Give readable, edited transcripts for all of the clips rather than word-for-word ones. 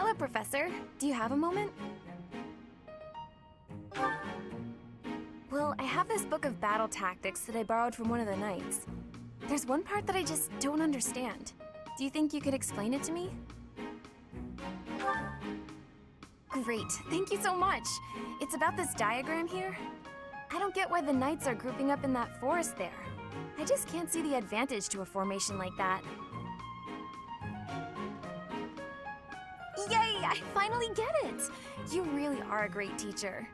Hello, Professor. Do you have a moment? Well, I have this book of battle tactics that I borrowed from one of the knights. There's one part that I just don't understand. Do you think you could explain it to me? Great, thank you so much. It's about this diagram here. I don't get why the knights are grouping up in that forest there. I just can't see the advantage to a formation like that. Yay, I finally get it! You really are a great teacher.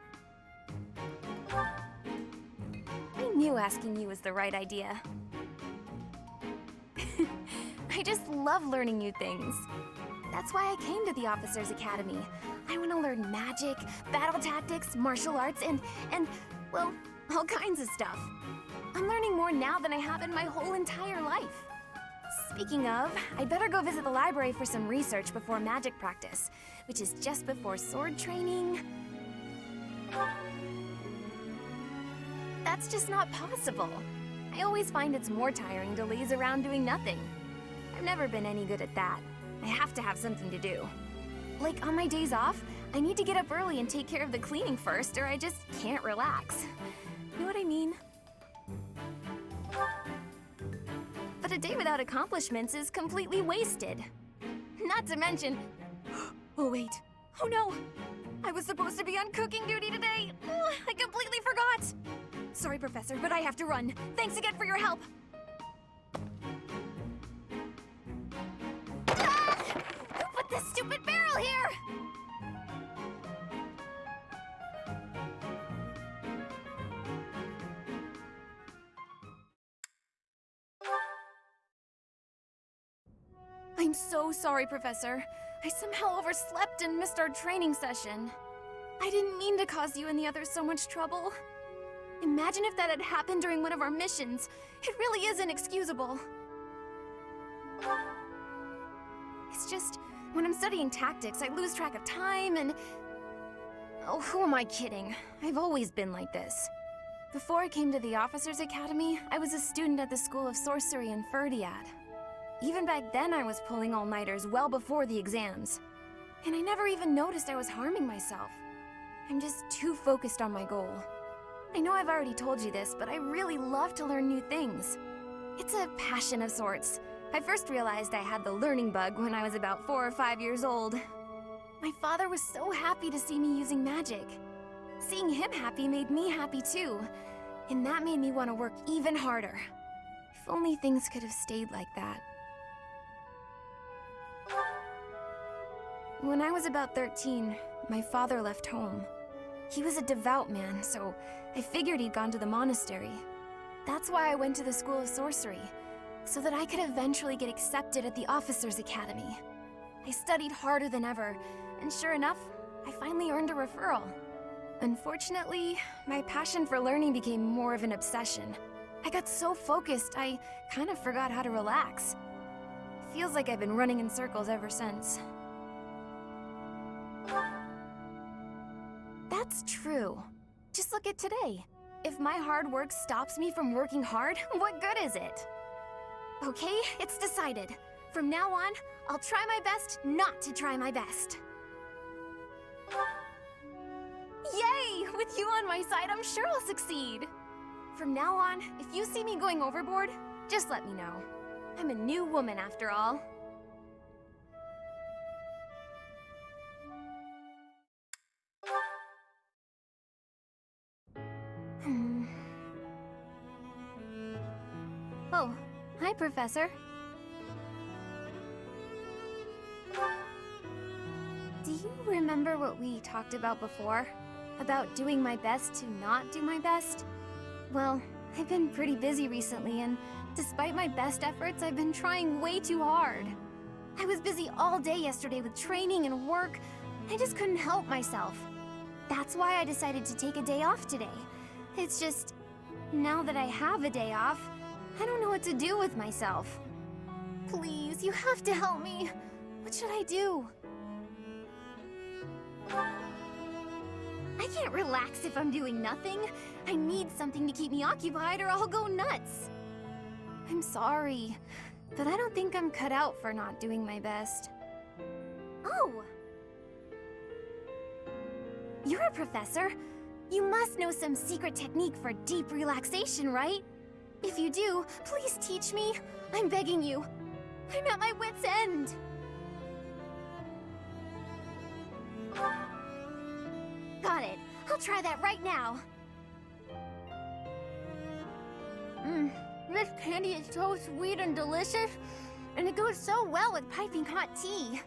I knew asking you was the right idea. I just love learning new things. That's why I came to the Officers Academy. I want to learn magic, battle tactics, martial arts, and, well, all kinds of stuff. I'm learning more now than I have in my whole entire life. Speaking of, I'd better go visit the library for some research before magic practice, which is just before sword training. That's just not possible. I always find it's more tiring to laze around doing nothing. I've never been any good at that. I have to have something to do. Like on my days off, I need to get up early and take care of the cleaning first, or I just can't relax. You know what I mean? But a day without accomplishments is completely wasted. Not to mention... Oh wait, oh no! I was supposed to be on cooking duty today! I completely forgot! Sorry, Professor, but I have to run. Thanks again for your help! Ah! Who put this stupid barrel here? I'm so sorry, Professor. I somehow overslept and missed our training session. I didn't mean to cause you and the others so much trouble. Imagine if that had happened during one of our missions. It really is inexcusable. It's just, when I'm studying tactics, I lose track of time and... Oh, who am I kidding? I've always been like this. Before I came to the Officers Academy, I was a student at the School of Sorcery in Ferdiad. Even back then, I was pulling all-nighters well before the exams. And I never even noticed I was harming myself. I'm just too focused on my goal. I know I've already told you this, but I really love to learn new things. It's a passion of sorts. I first realized I had the learning bug when I was about 4 or 5 years old. My father was so happy to see me using magic. Seeing him happy made me happy too, and that made me want to work even harder. If only things could have stayed like that. When I was about 13, my father left home. He was a devout man, so I figured he'd gone to the monastery. That's why I went to the School of Sorcery, so that I could eventually get accepted at the Officers Academy. I studied harder than ever, and sure enough, I finally earned a referral. Unfortunately, my passion for learning became more of an obsession. I got so focused, I kind of forgot how to relax. Feels like I've been running in circles ever since. That's true. Just look at today. If my hard work stops me from working hard, what good is it? Okay, it's decided. From now on, I'll try my best not to try my best. Yay! With you on my side, I'm sure I'll succeed. From now on, if you see me going overboard, just let me know. I'm a new woman after all. Oh, hi, Professor. Do you remember what we talked about before? About doing my best to not do my best? Well, I've been pretty busy recently, and despite my best efforts, I've been trying way too hard. I was busy all day yesterday with training and work. I just couldn't help myself. That's why I decided to take a day off today. It's just, now that I have a day off, I don't know what to do with myself. Please, you have to help me. What should I do? I can't relax if I'm doing nothing. I need something to keep me occupied or I'll go nuts. I'm sorry, but I don't think I'm cut out for not doing my best. Oh, You're a professor. You must know some secret technique for deep relaxation, right? If you do, please teach me. I'm begging you. I'm at my wit's end. Got it. I'll try that right now. This candy is so sweet and delicious, and it goes so well with piping hot tea.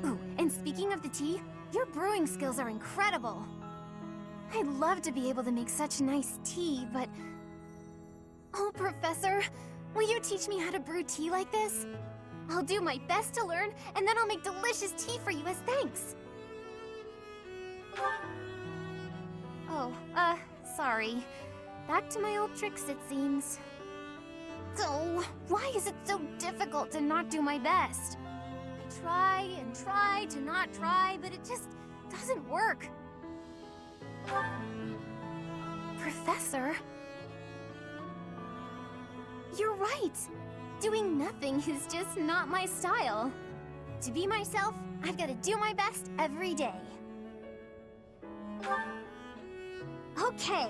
Ooh, and speaking of the tea, your brewing skills are incredible. I'd love to be able to make such nice tea, but... Oh, Professor, will you teach me how to brew tea like this? I'll do my best to learn, and then I'll make delicious tea for you as thanks. Oh, sorry. Back to my old tricks, it seems. So, why is it so difficult to not do my best? I try and try to not try, but it just doesn't work. Professor? You're right. Doing nothing is just not my style. To be myself, I've got to do my best every day. Okay.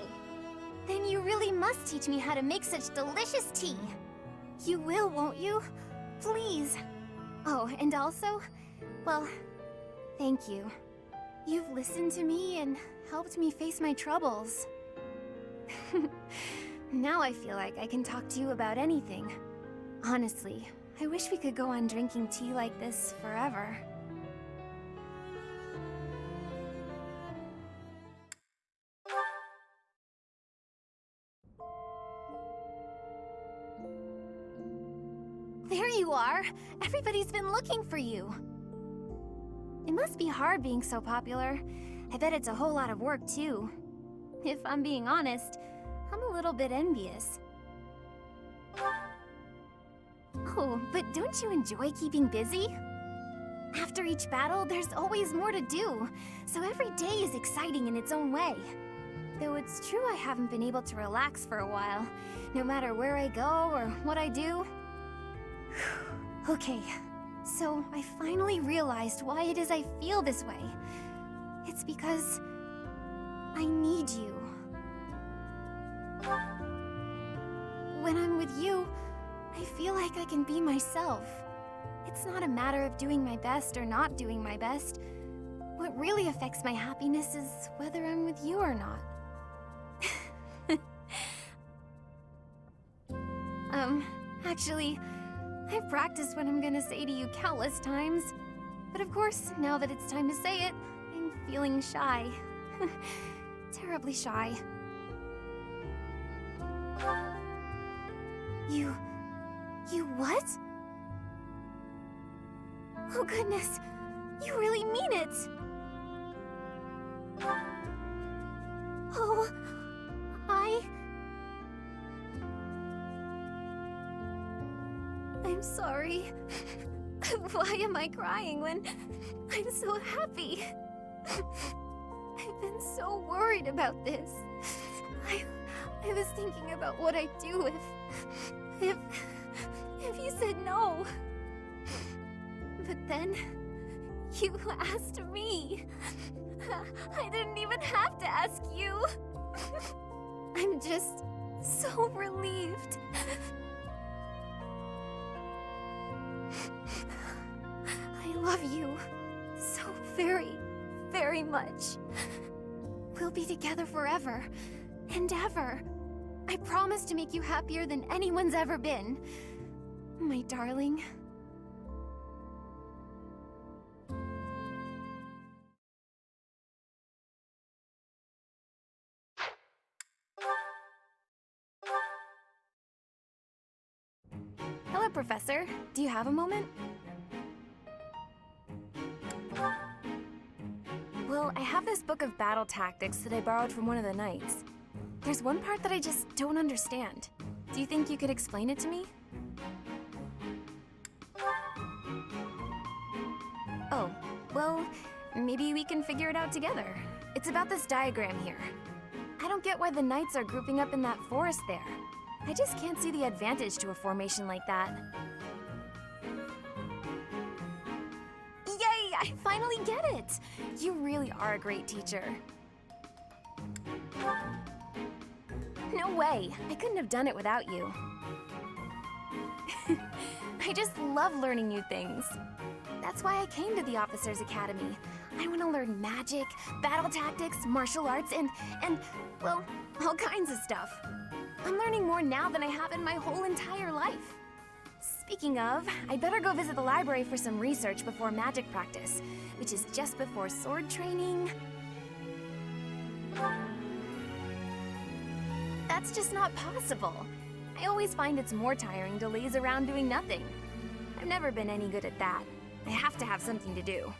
Then you really must teach me how to make such delicious tea. You will, won't you? Please. Oh, and also, well, thank you. You've listened to me and helped me face my troubles. Now I feel like I can talk to you about anything. Honestly, I wish we could go on drinking tea like this forever. There you are! Everybody's been looking for you! It must be hard being so popular. I bet it's a whole lot of work, too. If I'm being honest, I'm a little bit envious. Oh, but don't you enjoy keeping busy? After each battle, there's always more to do, so every day is exciting in its own way. Though it's true I haven't been able to relax for a while, no matter where I go or what I do. Okay, so I finally realized why it is I feel this way. It's because I need you. When I'm with you, I feel like I can be myself. It's not a matter of doing my best or not doing my best. What really affects my happiness is whether I'm with you or not. Actually, I've practiced what I'm gonna say to you countless times. But of course, now that it's time to say it, I'm feeling shy. Terribly shy. You what? Oh goodness, you really mean it! Oh, I'm sorry. Why am I crying when I'm so happy? I've been so worried about this. I was thinking about what I'd do if you said no. But then, you asked me. I didn't even have to ask you. I'm just so relieved. I love you so very, very much. We'll be together forever and ever. I promise to make you happier than anyone's ever been. My darling. Hello, Professor. Do you have a moment? Well, I have this book of battle tactics that I borrowed from one of the knights. There's one part that I just don't understand. Do you think you could explain it to me? Oh, well, maybe we can figure it out together. It's about this diagram here. I don't get why the knights are grouping up in that forest there. I just can't see the advantage to a formation like that. Yay! I finally get it! You really are a great teacher. No way! I couldn't have done it without you. I just love learning new things. That's why I came to the Officers Academy. I want to learn magic, battle tactics, martial arts, and, well, all kinds of stuff. I'm learning more now than I have in my whole entire life. Speaking of, I'd better go visit the library for some research before magic practice, which is just before sword training. That's just not possible. I always find it's more tiring to laze around doing nothing. I've never been any good at that. I have to have something to do.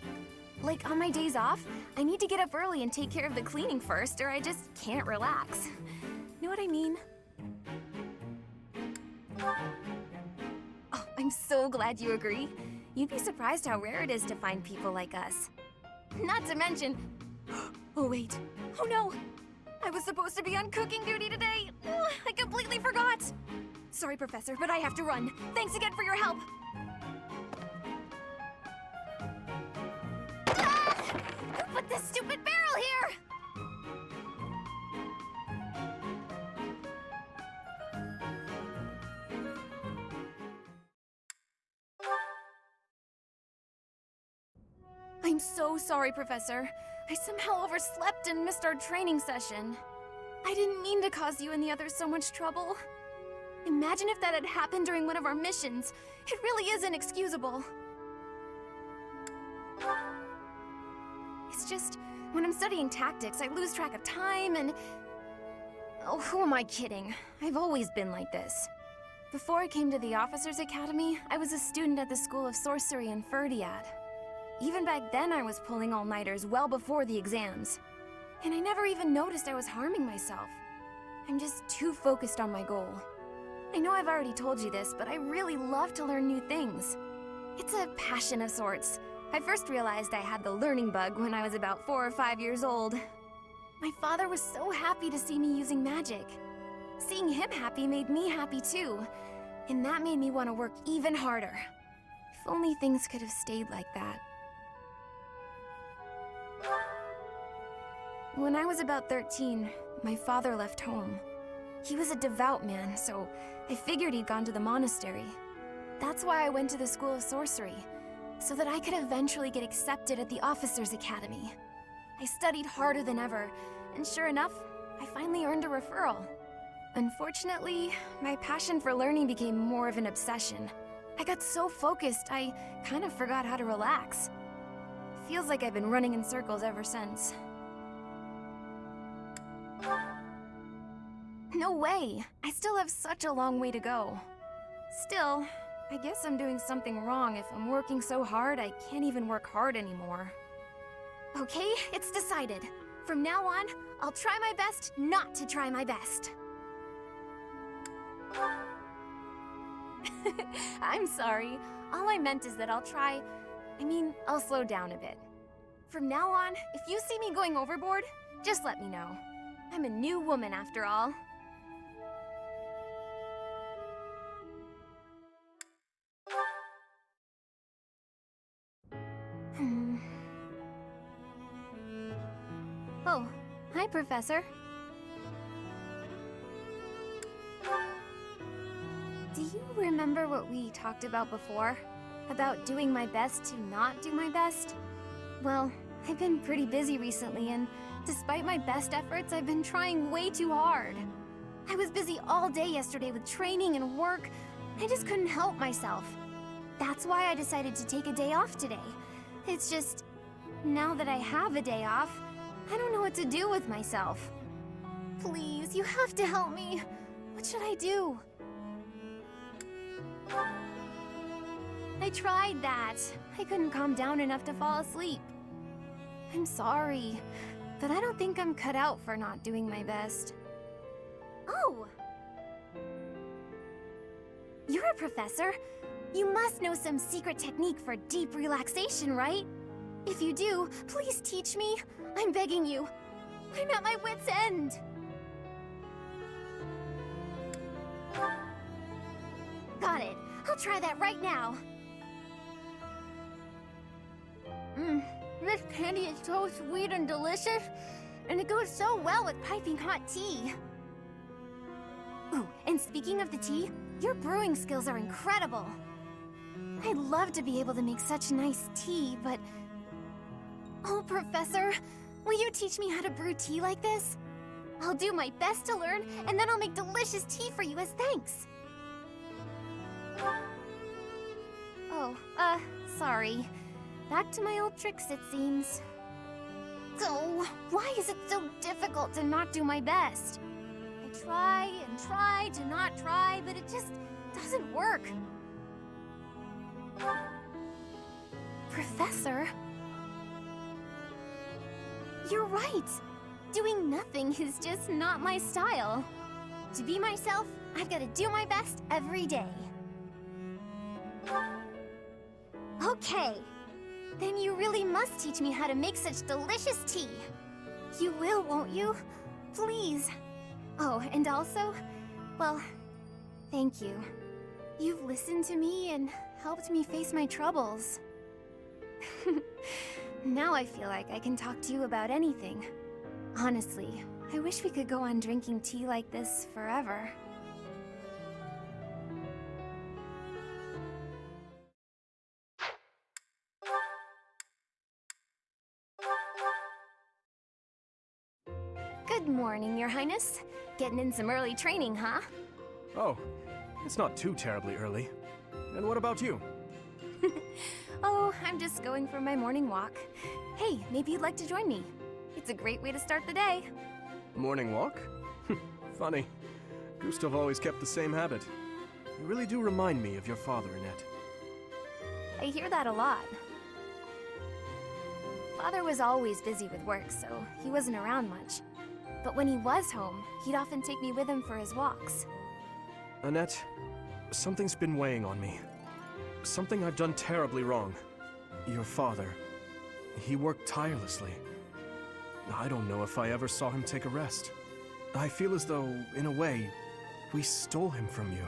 Like, on my days off, I need to get up early and take care of the cleaning first, or I just can't relax. Know what I mean? Oh, I'm so glad you agree. You'd be surprised how rare it is to find people like us. Not to mention... Oh, wait. Oh, no! I was supposed to be on cooking duty today. I completely forgot. Sorry, Professor, but I have to run. Thanks again for your help. Who put this stupid barrel here? I'm so sorry, Professor. I somehow overslept and missed our training session. I didn't mean to cause you and the others so much trouble. Imagine if that had happened during one of our missions. It really is inexcusable. It's just, when I'm studying tactics, I lose track of time and... Oh, who am I kidding? I've always been like this. Before I came to the Officers Academy, I was a student at the School of Sorcery in Ferdiad. Even back then, I was pulling all-nighters well before the exams. And I never even noticed I was harming myself. I'm just too focused on my goal. I know I've already told you this, but I really love to learn new things. It's a passion of sorts. I first realized I had the learning bug when I was about 4 or 5 years old. My father was so happy to see me using magic. Seeing him happy made me happy too. And that made me want to work even harder. If only things could have stayed like that. When I was about 13, my father left home. He was a devout man, so I figured he'd gone to the monastery. That's why I went to the School of Sorcery, so that I could eventually get accepted at the Officers Academy. I studied harder than ever, and sure enough, I finally earned a referral. Unfortunately, my passion for learning became more of an obsession. I got so focused, I kind of forgot how to relax. Feels like I've been running in circles ever since. No way! I still have such a long way to go. Still, I guess I'm doing something wrong if I'm working so hard I can't even work hard anymore. Okay, it's decided. From now on, I'll try my best not to try my best. I'm sorry. All I meant is that I'll slow down a bit. From now on, if you see me going overboard, just let me know. I'm a new woman after all. Oh, hi, Professor. Do you remember what we talked about before? About doing my best to not do my best? Well, I've been pretty busy recently, and despite my best efforts, I've been trying way too hard. I was busy all day yesterday with training and work. I just couldn't help myself. That's why I decided to take a day off today. It's just, now that I have a day off, I don't know what to do with myself. Please, you have to help me. What should I do? I tried that. I couldn't calm down enough to fall asleep. I'm sorry, but I don't think I'm cut out for not doing my best. Oh! You're a professor. You must know some secret technique for deep relaxation, right? If you do, please teach me. I'm begging you. I'm at my wit's end. Got it. I'll try that right now. This candy is so sweet and delicious, and it goes so well with piping hot tea. Ooh, and speaking of the tea, your brewing skills are incredible. I'd love to be able to make such nice tea, but... Oh, Professor, will you teach me how to brew tea like this? I'll do my best to learn, and then I'll make delicious tea for you as thanks. Oh, sorry. Back to my old tricks, it seems. Oh, why is it so difficult to not do my best? I try and try to not try, but it just doesn't work. Professor? You're right. Doing nothing is just not my style. To be myself, I've got to do my best every day. Okay. Then you really must teach me how to make such delicious tea. You will, won't you? Please. Oh, and also, well, thank you. You've listened to me and helped me face my troubles. Now I feel like I can talk to you about anything. Honestly, I wish we could go on drinking tea like this forever. Good morning, Your Highness. Getting in some early training, huh? Oh, it's not too terribly early. And what about you? Oh, I'm just going for my morning walk. Hey, maybe you'd like to join me. It's a great way to start the day. Morning walk? Funny. Gustav always kept the same habit. You really do remind me of your father, Annette. I hear that a lot. Father was always busy with work, so he wasn't around much. But when he was home, he'd often take me with him for his walks. Annette, something's been weighing on me. Something I've done terribly wrong. Your father, he worked tirelessly. I don't know if I ever saw him take a rest. I feel as though, in a way, we stole him from you.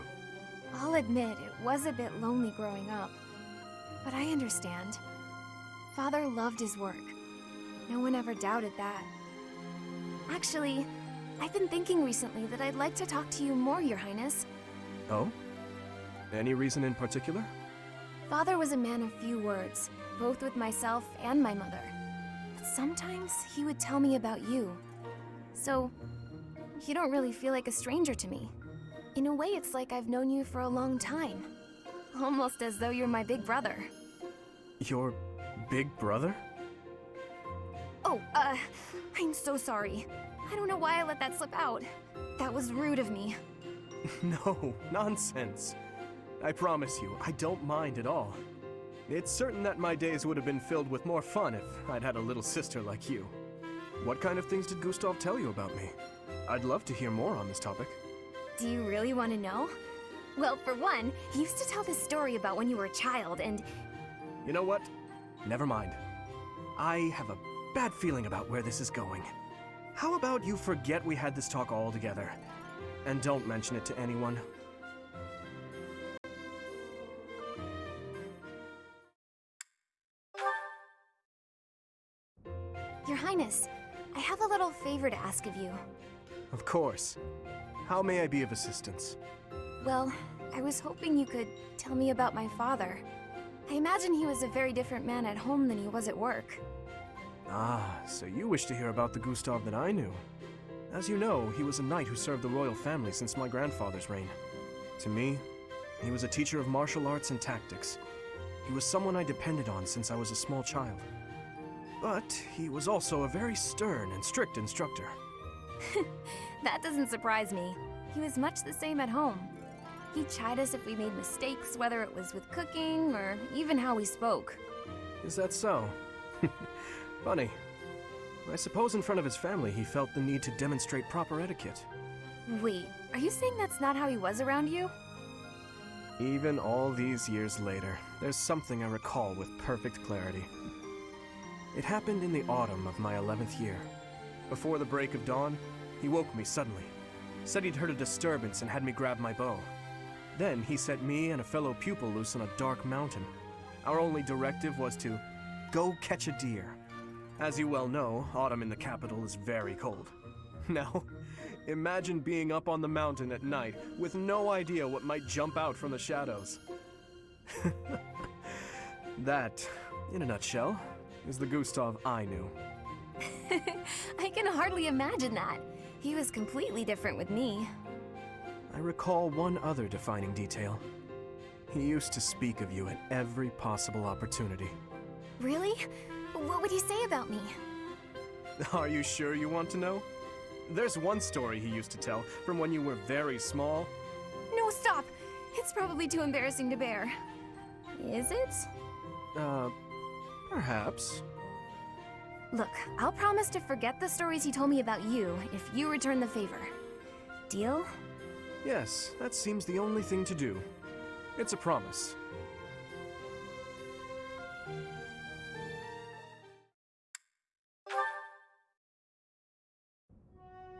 I'll admit it was a bit lonely growing up. But I understand. Father loved his work. No one ever doubted that. Actually, I've been thinking recently that I'd like to talk to you more, Your Highness. Oh? Any reason in particular? Father was a man of few words, both with myself and my mother. But sometimes he would tell me about you. So, you don't really feel like a stranger to me. In a way, it's like I've known you for a long time. Almost as though you're my big brother. Your big brother? Oh, I'm so sorry. I don't know why I let that slip out. That was rude of me. No, nonsense. I promise you, I don't mind at all. It's certain that my days would have been filled with more fun if I'd had a little sister like you. What kind of things did Gustav tell you about me? I'd love to hear more on this topic. Do you really want to know? Well, for one, he used to tell this story about when you were a child and... You know what? Never mind. I have a bad feeling about where this is going. How about you forget we had this talk altogether? And don't mention it to anyone. Your Highness, I have a little favor to ask of you. Of course. How may I be of assistance? Well, I was hoping you could tell me about my father. I imagine he was a very different man at home than he was at work. Ah, so you wish to hear about the Gustav that I knew. As you know, he was a knight who served the royal family since my grandfather's reign. To me, he was a teacher of martial arts and tactics. He was someone I depended on since I was a small child. But he was also a very stern and strict instructor. That doesn't surprise me. He was much the same at home. He'd chide us if we made mistakes, whether it was with cooking or even how we spoke. Is that so? Funny. I suppose in front of his family he felt the need to demonstrate proper etiquette. Wait, are you saying that's not how he was around you? Even all these years later, there's something I recall with perfect clarity. It happened in the autumn of my 11th year. Before the break of dawn, he woke me suddenly. Said he'd heard a disturbance and had me grab my bow. Then he set me and a fellow pupil loose on a dark mountain. Our only directive was to go catch a deer. As you well know, autumn in the capital is very cold. Now, imagine being up on the mountain at night with no idea what might jump out from the shadows. That, in a nutshell, is the Gustav I knew. I can hardly imagine that. He was completely different with me. I recall one other defining detail. He used to speak of you at every possible opportunity. Really? What would he say about me? Are you sure you want to know? There's one story he used to tell from when you were very small. No, stop! It's probably too embarrassing to bear. Is it? Perhaps. Look, I'll promise to forget the stories he told me about you if you return the favor. Deal? Yes, that seems the only thing to do. It's a promise.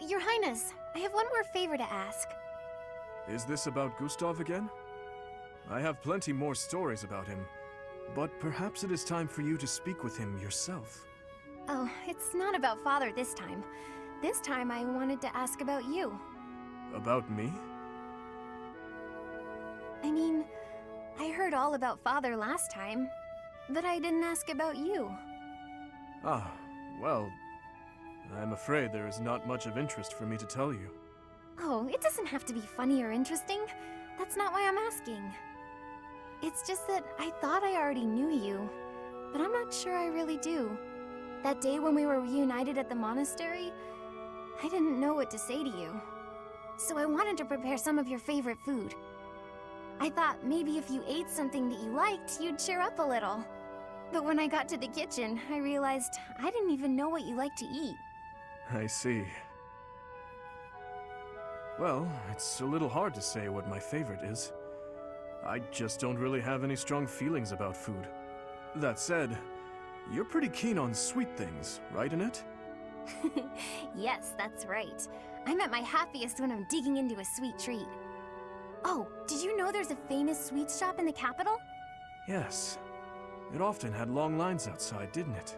Your Highness, I have one more favor to ask. Is this about Gustav again? I have plenty more stories about him, but perhaps it is time for you to speak with him yourself. Oh, it's not about Father this time. This time I wanted to ask about you. About me? I mean, I heard all about Father last time, but I didn't ask about you. Ah, well, I'm afraid there is not much of interest for me to tell you. Oh, it doesn't have to be funny or interesting. That's not why I'm asking. It's just that I thought I already knew you, but I'm not sure I really do. That day when we were reunited at the monastery, I didn't know what to say to you. So I wanted to prepare some of your favorite food. I thought maybe if you ate something that you liked, you'd cheer up a little. But when I got to the kitchen, I realized I didn't even know what you like to eat. I see. Well, it's a little hard to say what my favorite is. I just don't really have any strong feelings about food. That said, you're pretty keen on sweet things, right, Annette? Yes, that's right. I'm at my happiest when I'm digging into a sweet treat. Oh, did you know there's a famous sweet shop in the capital? Yes. It often had long lines outside, didn't it?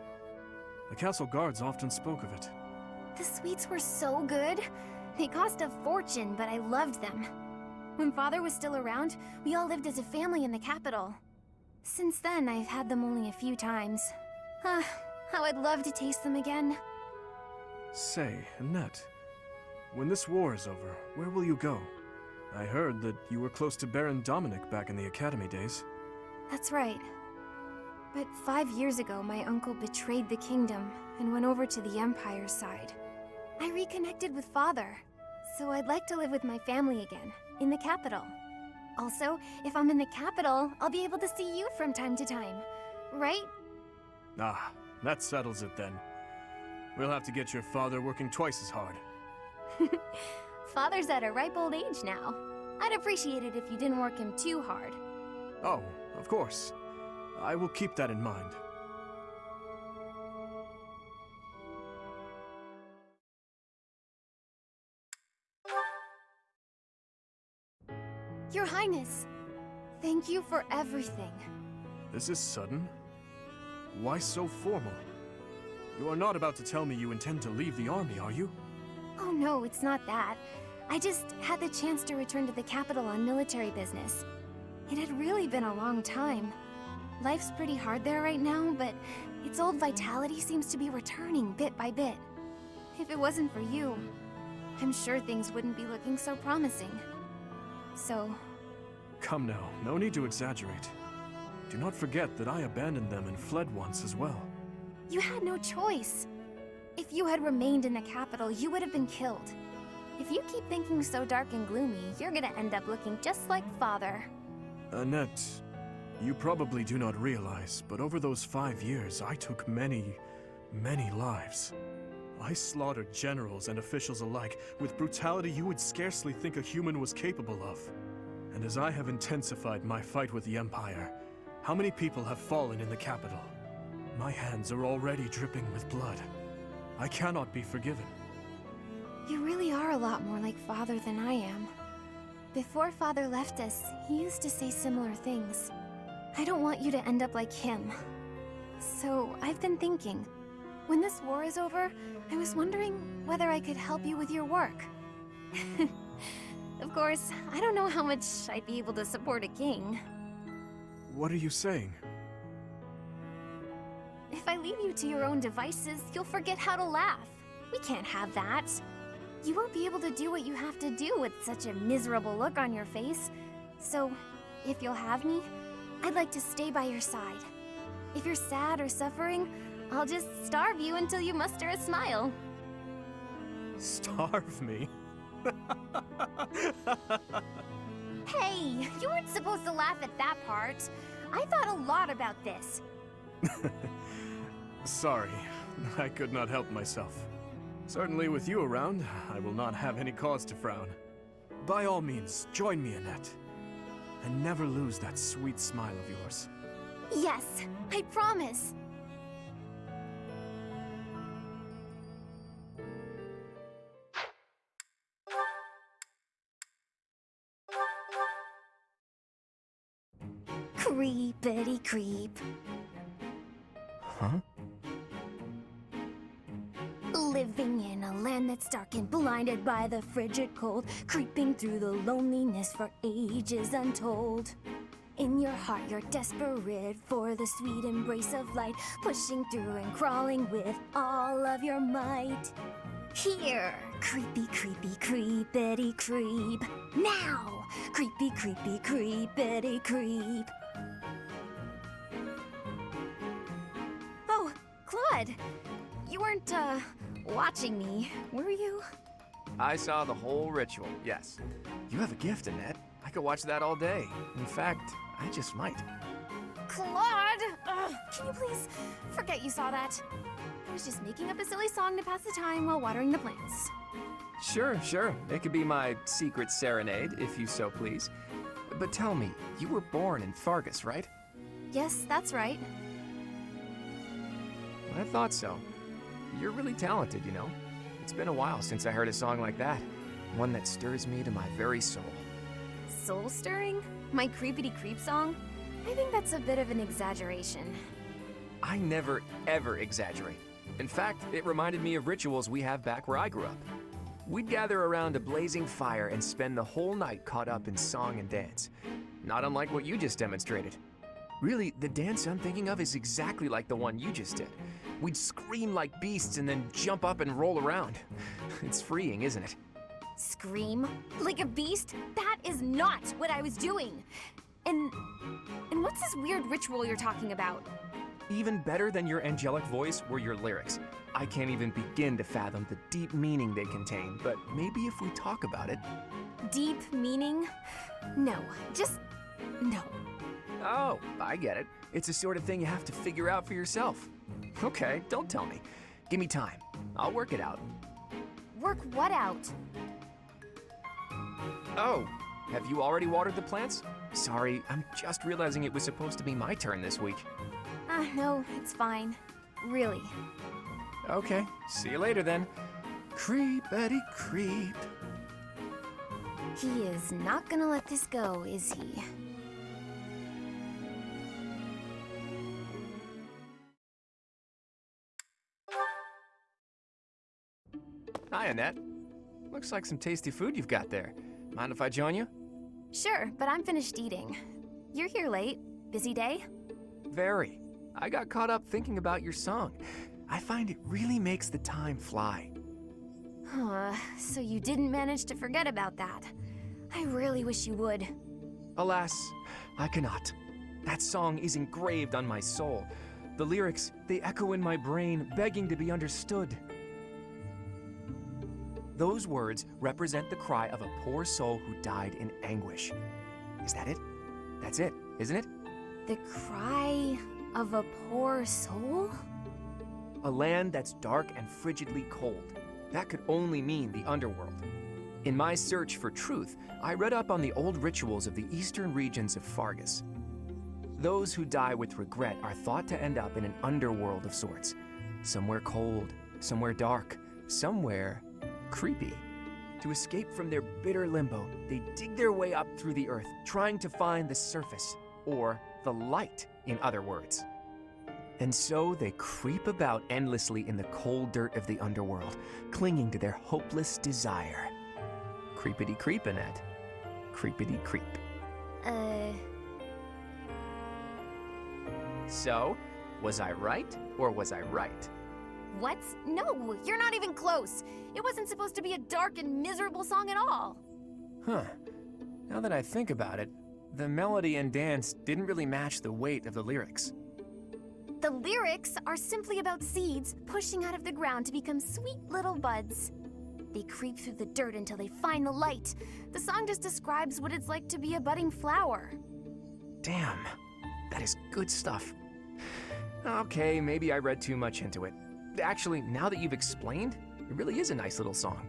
The castle guards often spoke of it. The sweets were so good. They cost a fortune, but I loved them. When Father was still around, we all lived as a family in the capital. Since then, I've had them only a few times. How I'd love to taste them again. Say, Annette, when this war is over, where will you go? I heard that you were close to Baron Dominic back in the academy days. That's right. But 5 years ago, my uncle betrayed the kingdom and went over to the Empire's side. I reconnected with Father, so I'd like to live with my family again, in the capital. Also, if I'm in the capital, I'll be able to see you from time to time, right? Ah, that settles it then. We'll have to get your father working twice as hard. Father's at a ripe old age now. I'd appreciate it if you didn't work him too hard. Oh, of course. I will keep that in mind. Your Highness, thank you for everything. This is sudden. Why so formal? You are not about to tell me you intend to leave the army, are you? Oh no, it's not that. I just had the chance to return to the capital on military business. It had really been a long time. Life's pretty hard there right now, but its old vitality seems to be returning bit by bit. If it wasn't for you, I'm sure things wouldn't be looking so promising. So... Come now, no need to exaggerate. Do not forget that I abandoned them and fled once as well. You had no choice. If you had remained in the capital, you would have been killed. If you keep thinking so dark and gloomy, you're gonna end up looking just like Father. Annette, you probably do not realize, but over those 5 years, I took many lives. I slaughtered generals and officials alike with brutality you would scarcely think a human was capable of. And as I have intensified my fight with the Empire, how many people have fallen in the capital? My hands are already dripping with blood. I cannot be forgiven. You really are a lot more like Father than I am. Before Father left us, he used to say similar things. I don't want you to end up like him. So, I've been thinking, when this war is over, I was wondering whether I could help you with your work. Of course, I don't know how much I'd be able to support a king. What are you saying? If I leave you to your own devices, you'll forget how to laugh. We can't have that. You won't be able to do what you have to do with such a miserable look on your face. So, if you'll have me, I'd like to stay by your side. If you're sad or suffering, I'll just starve you until you muster a smile. Starve me? Hey, you weren't supposed to laugh at that part. I thought a lot about this. Sorry, I could not help myself. Certainly with you around, I will not have any cause to frown. By all means, join me, Annette. And never lose that sweet smile of yours. Yes, I promise. Creepity creep. Huh? Living in a land that's dark and blinded by the frigid cold, creeping through the loneliness for ages untold. In your heart you're desperate for the sweet embrace of light, pushing through and crawling with all of your might. Here, creepy, creepy, creepity creep. Now, creepy, creepy, creepity creep. Oh, Claude, you weren't, watching me, were you? I saw the whole ritual, yes. You have a gift, Annette. I could watch that all day. In fact, I just might. Claude! Ugh, can you please forget you saw that? I was just making up a silly song to pass the time while watering the plants. Sure. It could be my secret serenade, if you so please. But tell me, you were born in Fargus, right? Yes, that's right. I thought so. You're really talented, you know. It's been a while since I heard a song like that. One that stirs me to my very soul. Soul stirring? My creepity creep song? I think that's a bit of an exaggeration. I never, ever exaggerate. In fact, it reminded me of rituals we have back where I grew up. We'd gather around a blazing fire and spend the whole night caught up in song and dance. Not unlike what you just demonstrated. Really, the dance I'm thinking of is exactly like the one you just did. We'd scream like beasts and then jump up and roll around. It's freeing, isn't it? Scream? Like a beast? That is not what I was doing! And what's this weird ritual you're talking about? Even better than your angelic voice were your lyrics. I can't even begin to fathom the deep meaning they contain, but maybe if we talk about it... Deep meaning? No, just no. Oh, I get it. It's the sort of thing you have to figure out for yourself. Okay, don't tell me. Give me time. I'll work it out. Work what out? Oh, have you already watered the plants? Sorry, I'm just realizing it was supposed to be my turn this week. No, it's fine. Really. Okay, see you later then. Creepity creep. He is not gonna let this go, is he? Hi, Annette. Looks like some tasty food you've got there. Mind if I join you? Sure, but I'm finished eating. You're here late. Busy day? Very. I got caught up thinking about your song. I find it really makes the time fly. So you didn't manage to forget about that. I really wish you would. Alas, I cannot. That song is engraved on my soul. The lyrics, they echo in my brain, begging to be understood. Those words represent the cry of a poor soul who died in anguish. Is that it? That's it, isn't it? The cry of a poor soul? A land that's dark and frigidly cold. That could only mean the underworld. In my search for truth, I read up on the old rituals of the eastern regions of Fargus. Those who die with regret are thought to end up in an underworld of sorts. Somewhere cold, somewhere dark, somewhere creepy. To escape from their bitter limbo, they dig their way up through the earth, trying to find the surface, or the light, in other words. And so they creep about endlessly in the cold dirt of the underworld, clinging to their hopeless desire. Creepity creep, Annette. Creepity creep. So, was I right or was I right? What? No, you're not even close. It wasn't supposed to be a dark and miserable song at all. Huh. Now that I think about it, the melody and dance didn't really match the weight of the lyrics. The lyrics are simply about seeds pushing out of the ground to become sweet little buds. They creep through the dirt until they find the light. The song just describes what it's like to be a budding flower. Damn, that is good stuff. Okay, maybe I read too much into it. Actually, now that you've explained, it really is a nice little song.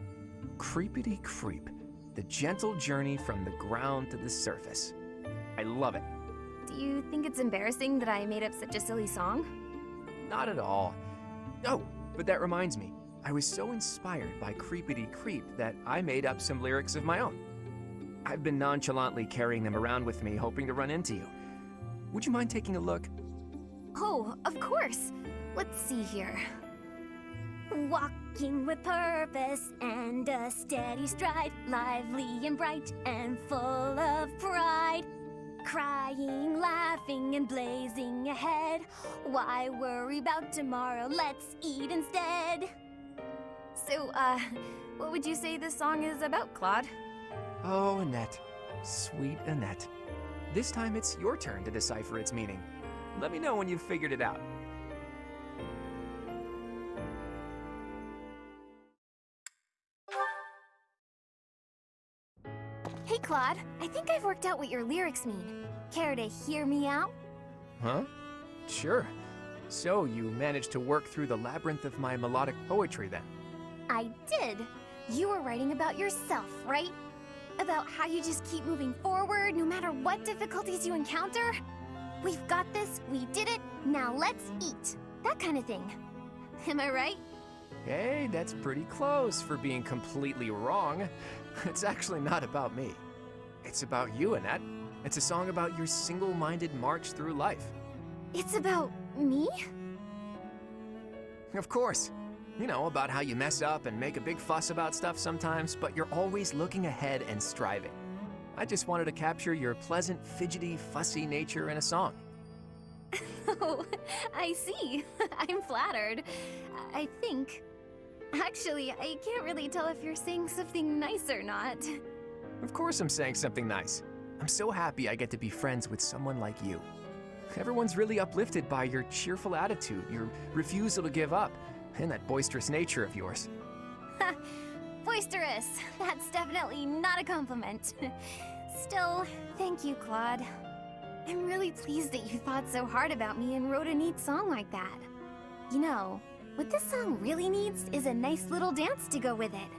Creepity creep, the gentle journey from the ground to the surface. I love it. Do you think it's embarrassing that I made up such a silly song? Not at all. Oh, but that reminds me. I was so inspired by Creepity Creep that I made up some lyrics of my own. I've been nonchalantly carrying them around with me, hoping to run into you. Would you mind taking a look? Oh, of course. Let's see here. Walking with purpose and a steady stride, lively and bright and full of pride. Crying, laughing, and blazing ahead. Why worry about tomorrow? Let's eat instead. So, what would you say this song is about, Claude? Oh, Annette. Sweet Annette. This time it's your turn to decipher its meaning. Let me know when you've figured it out. Hey, Claude. I think I've worked out what your lyrics mean. Care to hear me out? Huh? Sure. So you managed to work through the labyrinth of my melodic poetry then? I did. You were writing about yourself, right? About how you just keep moving forward no matter what difficulties you encounter? We've got this, we did it, now let's eat. That kind of thing. Am I right? Hey, that's pretty close for being completely wrong. It's actually not about me. It's about you, Annette. It's a song about your single-minded march through life. It's about me? Of course. You know, about how you mess up and make a big fuss about stuff sometimes, but you're always looking ahead and striving. I just wanted to capture your pleasant, fidgety, fussy nature in a song. Oh, I see. I'm flattered. I think. Actually, I can't really tell if you're saying something nice or not. Of course I'm saying something nice. I'm so happy I get to be friends with someone like you. Everyone's really uplifted by your cheerful attitude, your refusal to give up, and that boisterous nature of yours. Boisterous. That's definitely not a compliment. Still, thank you, Claude. I'm really pleased that you thought so hard about me and wrote a neat song like that. You know, what this song really needs is a nice little dance to go with it.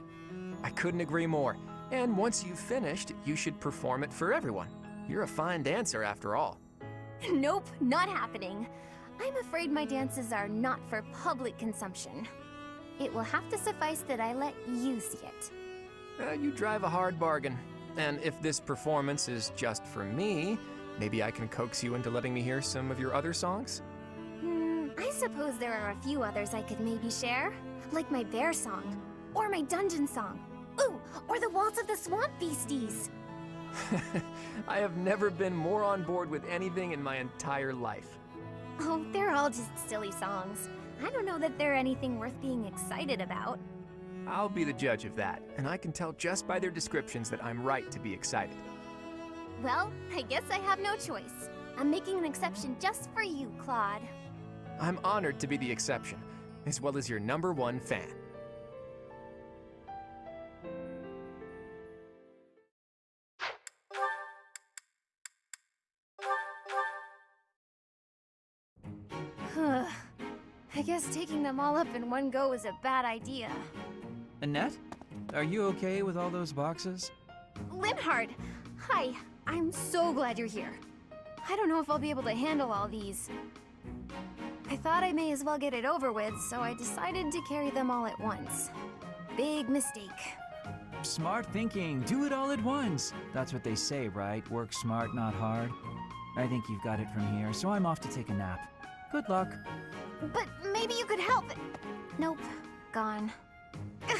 I couldn't agree more. And once you've finished, you should perform it for everyone. You're a fine dancer after all. Nope, not happening. I'm afraid my dances are not for public consumption. It will have to suffice that I let you see it. You drive a hard bargain. And if this performance is just for me, maybe I can coax you into letting me hear some of your other songs? I suppose there are a few others I could maybe share. Like my bear song, or my dungeon song. Ooh, or the Waltz of the Swamp Beasties. I have never been more on board with anything in my entire life. Oh, they're all just silly songs. I don't know that they're anything worth being excited about. I'll be the judge of that, and I can tell just by their descriptions that I'm right to be excited. Well, I guess I have no choice. I'm making an exception just for you, Claude. I'm honored to be the exception, as well as your #1 fan. I guess taking them all up in one go is a bad idea. Annette? Are you okay with all those boxes? Linhardt! Hi, I'm so glad you're here. I don't know if I'll be able to handle all these. I thought I may as well get it over with, so I decided to carry them all at once. Big mistake. Smart thinking. Do it all at once. That's what they say, right? Work smart, not hard. I think you've got it from here, so I'm off to take a nap. Good luck. But maybe you could help. Nope, gone. Ugh,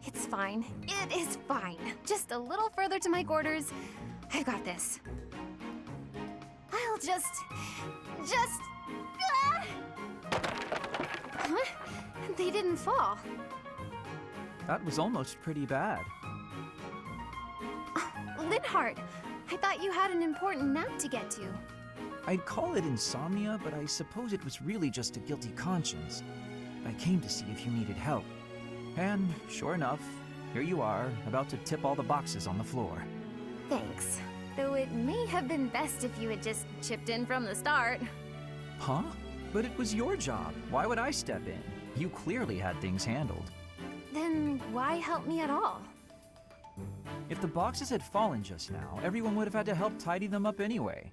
it's fine. It is fine. Just a little further to my quarters. I've got this. I'll just... Ah! Huh? They didn't fall. That was almost pretty bad. Linhardt, I thought you had an important nap to get to. I'd call it insomnia, but I suppose it was really just a guilty conscience. I came to see if you needed help. And sure enough, here you are, about to tip all the boxes on the floor. Thanks. Though it may have been best if you had just chipped in from the start. Huh? But it was your job. Why would I step in? You clearly had things handled. Then why help me at all? If the boxes had fallen just now, everyone would have had to help tidy them up anyway.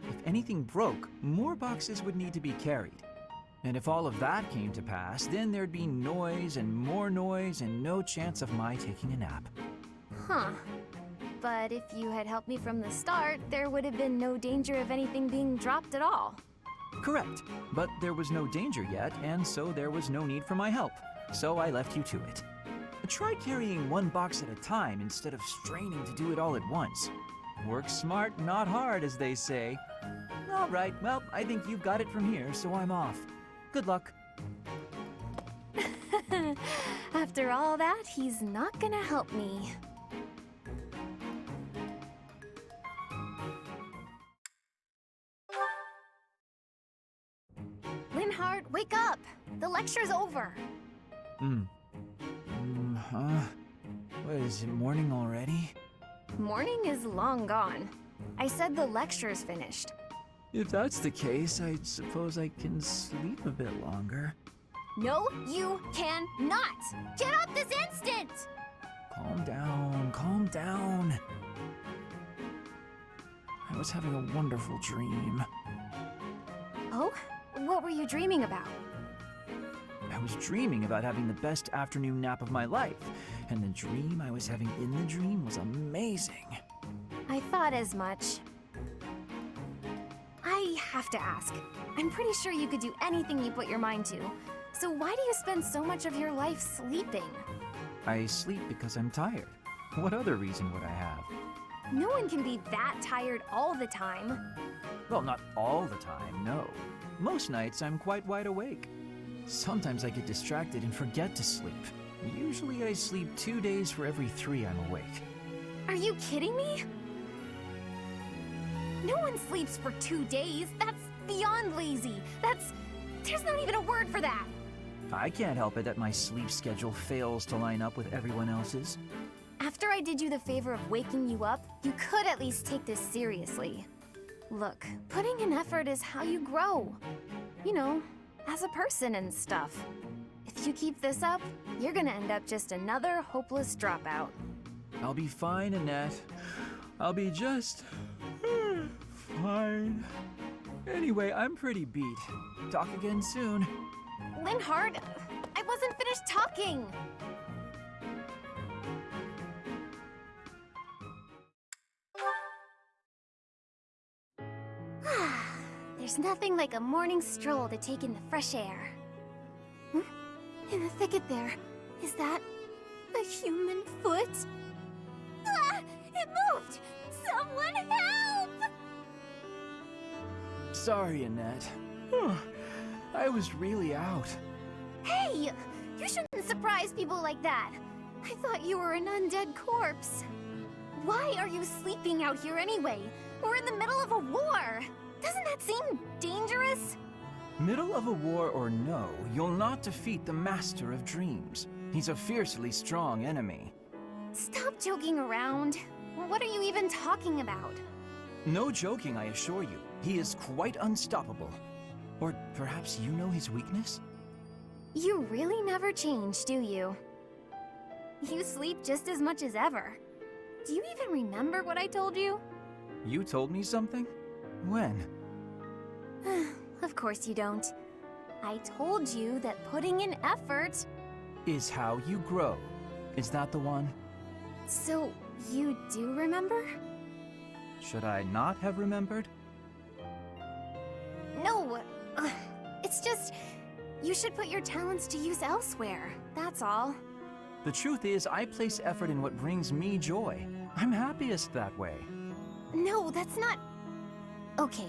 If anything broke, more boxes would need to be carried. And if all of that came to pass, then there'd be noise and more noise and no chance of my taking a nap. Huh. But if you had helped me from the start, there would have been no danger of anything being dropped at all. Correct. But there was no danger yet, and so there was no need for my help. So I left you to it. Try carrying one box at a time instead of straining to do it all at once. Work smart, not hard, as they say. All right, well, I think you've got it from here, so I'm off. Good luck. After all that, he's not gonna help me. Linhardt, wake up! The lecture's over. What is it, morning already? Morning is long gone. I said the lecture's finished. If that's the case, I suppose I can sleep a bit longer. No, you cannot! Get up this instant! Calm down, calm down. I was having a wonderful dream. Oh? What were you dreaming about? I was dreaming about having the best afternoon nap of my life, and the dream I was having in the dream was amazing. I thought as much. I have to ask. I'm pretty sure you could do anything you put your mind to. So why do you spend so much of your life sleeping? I sleep because I'm tired. What other reason would I have? No one can be that tired all the time. Well, not all the time, no. Most nights I'm quite wide awake. Sometimes I get distracted and forget to sleep. Usually I sleep 2 days for every 3 I'm awake. Are you kidding me? No one sleeps for 2 days. That's beyond lazy. There's not even a word for that. I can't help it that my sleep schedule fails to line up with everyone else's. After I did you the favor of waking you up, you could at least take this seriously. Look, putting in effort is how you grow. You know, as a person and stuff. If you keep this up, you're gonna end up just another hopeless dropout. I'll be fine, Annette. I'll be just fine. Anyway, I'm pretty beat. Talk again soon. Linhardt, I wasn't finished talking! There's nothing like a morning stroll to take in the fresh air. In the thicket there, is that a human foot? Ah! It moved! Someone help! Sorry, Annette. I was really out. Hey! You shouldn't surprise people like that. I thought you were an undead corpse. Why are you sleeping out here anyway? We're in the middle of a war! Doesn't that seem dangerous? Middle of a war or no, you'll not defeat the Master of Dreams. He's a fiercely strong enemy. Stop joking around. What are you even talking about? No joking, I assure you. He is quite unstoppable. Or perhaps you know his weakness? You really never change, do you? You sleep just as much as ever. Do you even remember what I told you? You told me something? When? Of course you don't. I told you that putting in effort... Is how you grow. Is that the one? So, you do remember? Should I not have remembered? No! It's just, you should put your talents to use elsewhere, that's all. The truth is, I place effort in what brings me joy. I'm happiest that way. No, that's not... Okay,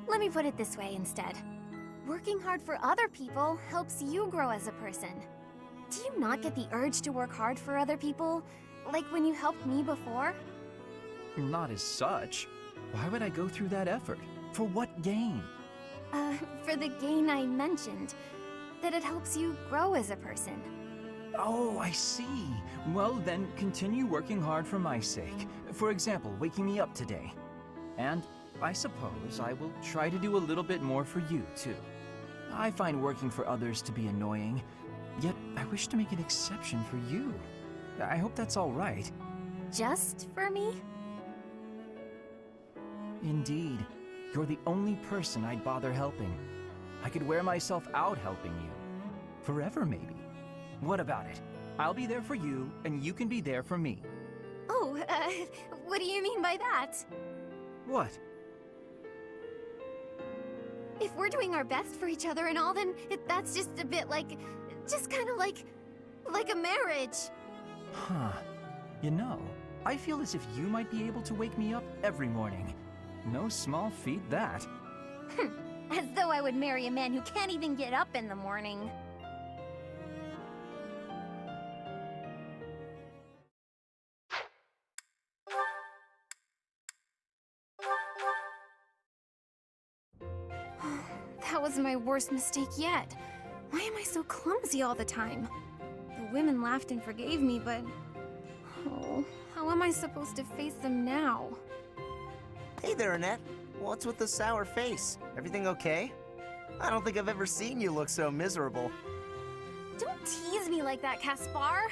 let me put it this way instead. Working hard for other people helps you grow as a person. Do you not get the urge to work hard for other people? Like when you helped me before? Not as such. Why would I go through that effort? For what gain? For the gain I mentioned. That it helps you grow as a person. Oh, I see. Well, then continue working hard for my sake. For example, waking me up today. And I suppose I will try to do a little bit more for you, too. I find working for others to be annoying, yet I wish to make an exception for you. I hope that's all right. Just for me? Indeed. You're the only person I'd bother helping. I could wear myself out helping you. Forever, maybe. What about it? I'll be there for you, and you can be there for me. Oh, what do you mean by that? What? If we're doing our best for each other and all, then that's just a bit like... just kind of like a marriage. Huh. You know, I feel as if you might be able to wake me up every morning. No small feat, that. As though I would marry a man who can't even get up in the morning. That was my worst mistake yet. Why am I so clumsy all the time? The women laughed and forgave me, but... oh, how am I supposed to face them now? Hey there, Annette. What's with the sour face? Everything okay? I don't think I've ever seen you look so miserable. Don't tease me like that, Caspar.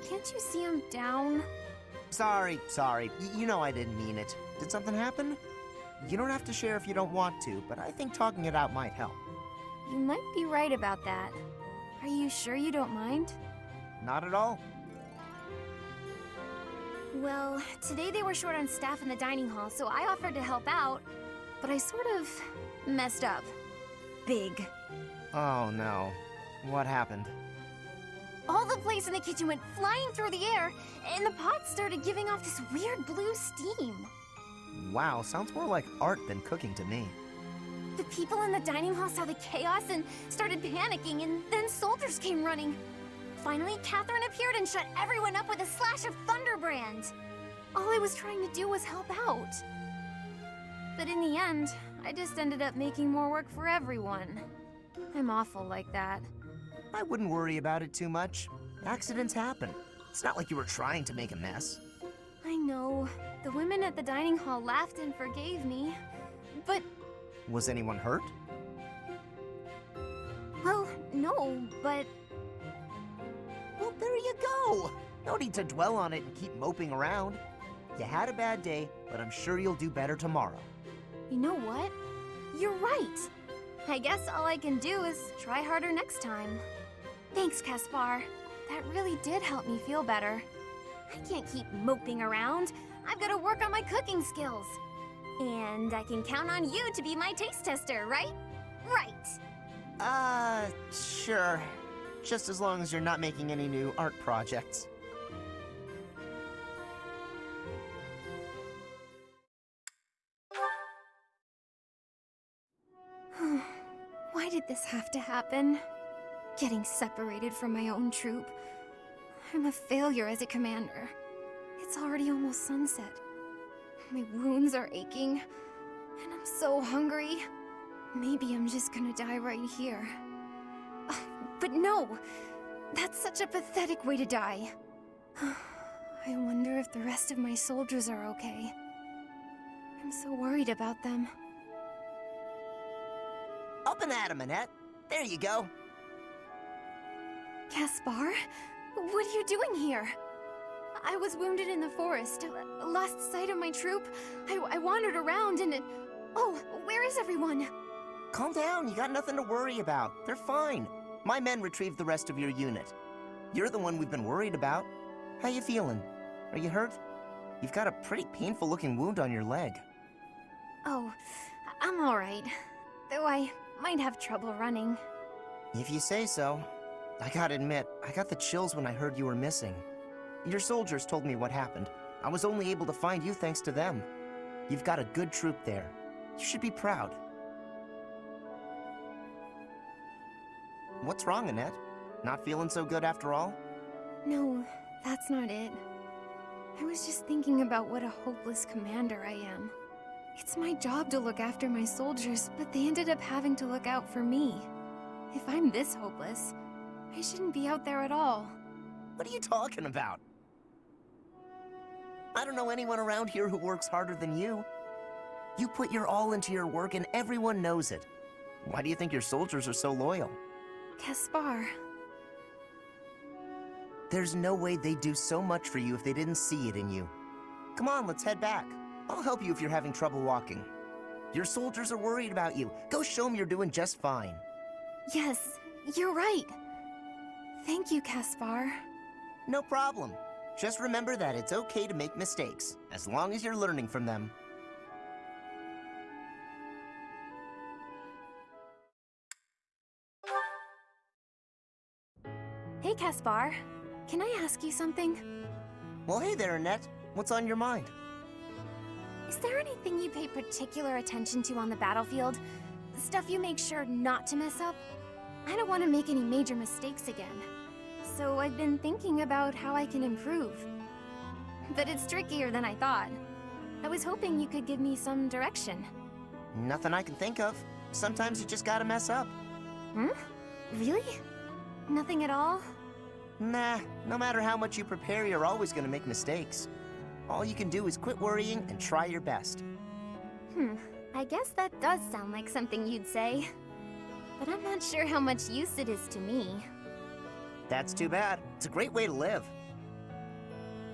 Can't you see I'm down? Sorry. You know I didn't mean it. Did something happen? You don't have to share if you don't want to, but I think talking it out might help. You might be right about that. Are you sure you don't mind? Not at all. Well, today they were short on staff in the dining hall, so I offered to help out, but I sort of messed up. Big. Oh no. What happened? All the plates in the kitchen went flying through the air, and the pots started giving off this weird blue steam. Wow, sounds more like art than cooking to me. The people in the dining hall saw the chaos and started panicking, and then soldiers came running. Finally, Catherine appeared and shut everyone up with a slash of Thunderbrand. All I was trying to do was help out. But in the end, I just ended up making more work for everyone. I'm awful like that. I wouldn't worry about it too much. Accidents happen. It's not like you were trying to make a mess. I know. The women at the dining hall laughed and forgave me. But... Was anyone hurt? well, no, but... Well, there you go. No need to dwell on it and keep moping around. You had a bad day, but I'm sure you'll do better tomorrow. You know what? You're right. I guess all I can do is try harder next time. Thanks, Caspar. That really did help me feel better. I can't keep moping around. I've got to work on my cooking skills. And I can count on you to be my taste tester, right? Right. Sure. Just as long as you're not making any new art projects. Why did this have to happen? Getting separated from my own troop. I'm a failure as a commander. It's already almost sunset. My wounds are aching, and I'm so hungry. Maybe I'm just gonna die right here. But no! That's such a pathetic way to die. I wonder if the rest of my soldiers are okay. I'm so worried about them. Up and at 'em, Annette. There you go. Caspar? What are you doing here? I was wounded in the forest, lost sight of my troop. I wandered around and... Oh, where is everyone? Calm down, you got nothing to worry about. They're fine. My men retrieved the rest of your unit. You're the one we've been worried about. How you feeling? Are you hurt? You've got a pretty painful-looking wound on your leg. Oh, I'm alright. Though I might have trouble running. If you say so. I gotta admit, I got the chills when I heard you were missing. Your soldiers told me what happened. I was only able to find you thanks to them. You've got a good troop there. You should be proud. What's wrong, Annette? Not feeling so good after all? No, that's not it. I was just thinking about what a hopeless commander I am. It's my job to look after my soldiers, but they ended up having to look out for me. If I'm this hopeless, I shouldn't be out there at all. What are you talking about? I don't know anyone around here who works harder than you. You put your all into your work and everyone knows it. Why do you think your soldiers are so loyal? Caspar. There's no way they'd do so much for you if they didn't see it in you. Come on, let's head back. I'll help you if you're having trouble walking. Your soldiers are worried about you. Go show them you're doing just fine. Yes, you're right. Thank you, Caspar. No problem. Just remember that it's okay to make mistakes, as long as you're learning from them. Hey, Caspar. Can I ask you something? Well, hey there, Annette. What's on your mind? Is there anything you pay particular attention to on the battlefield? Stuff you make sure not to mess up? I don't want to make any major mistakes again. So I've been thinking about how I can improve. But it's trickier than I thought. I was hoping you could give me some direction. Nothing I can think of. Sometimes you just gotta mess up. Hmm? Really? Nothing at all? Nah, no matter how much you prepare, you're always gonna make mistakes. All you can do is quit worrying and try your best. I guess that does sound like something you'd say. But I'm not sure how much use it is to me. That's too bad. It's a great way to live.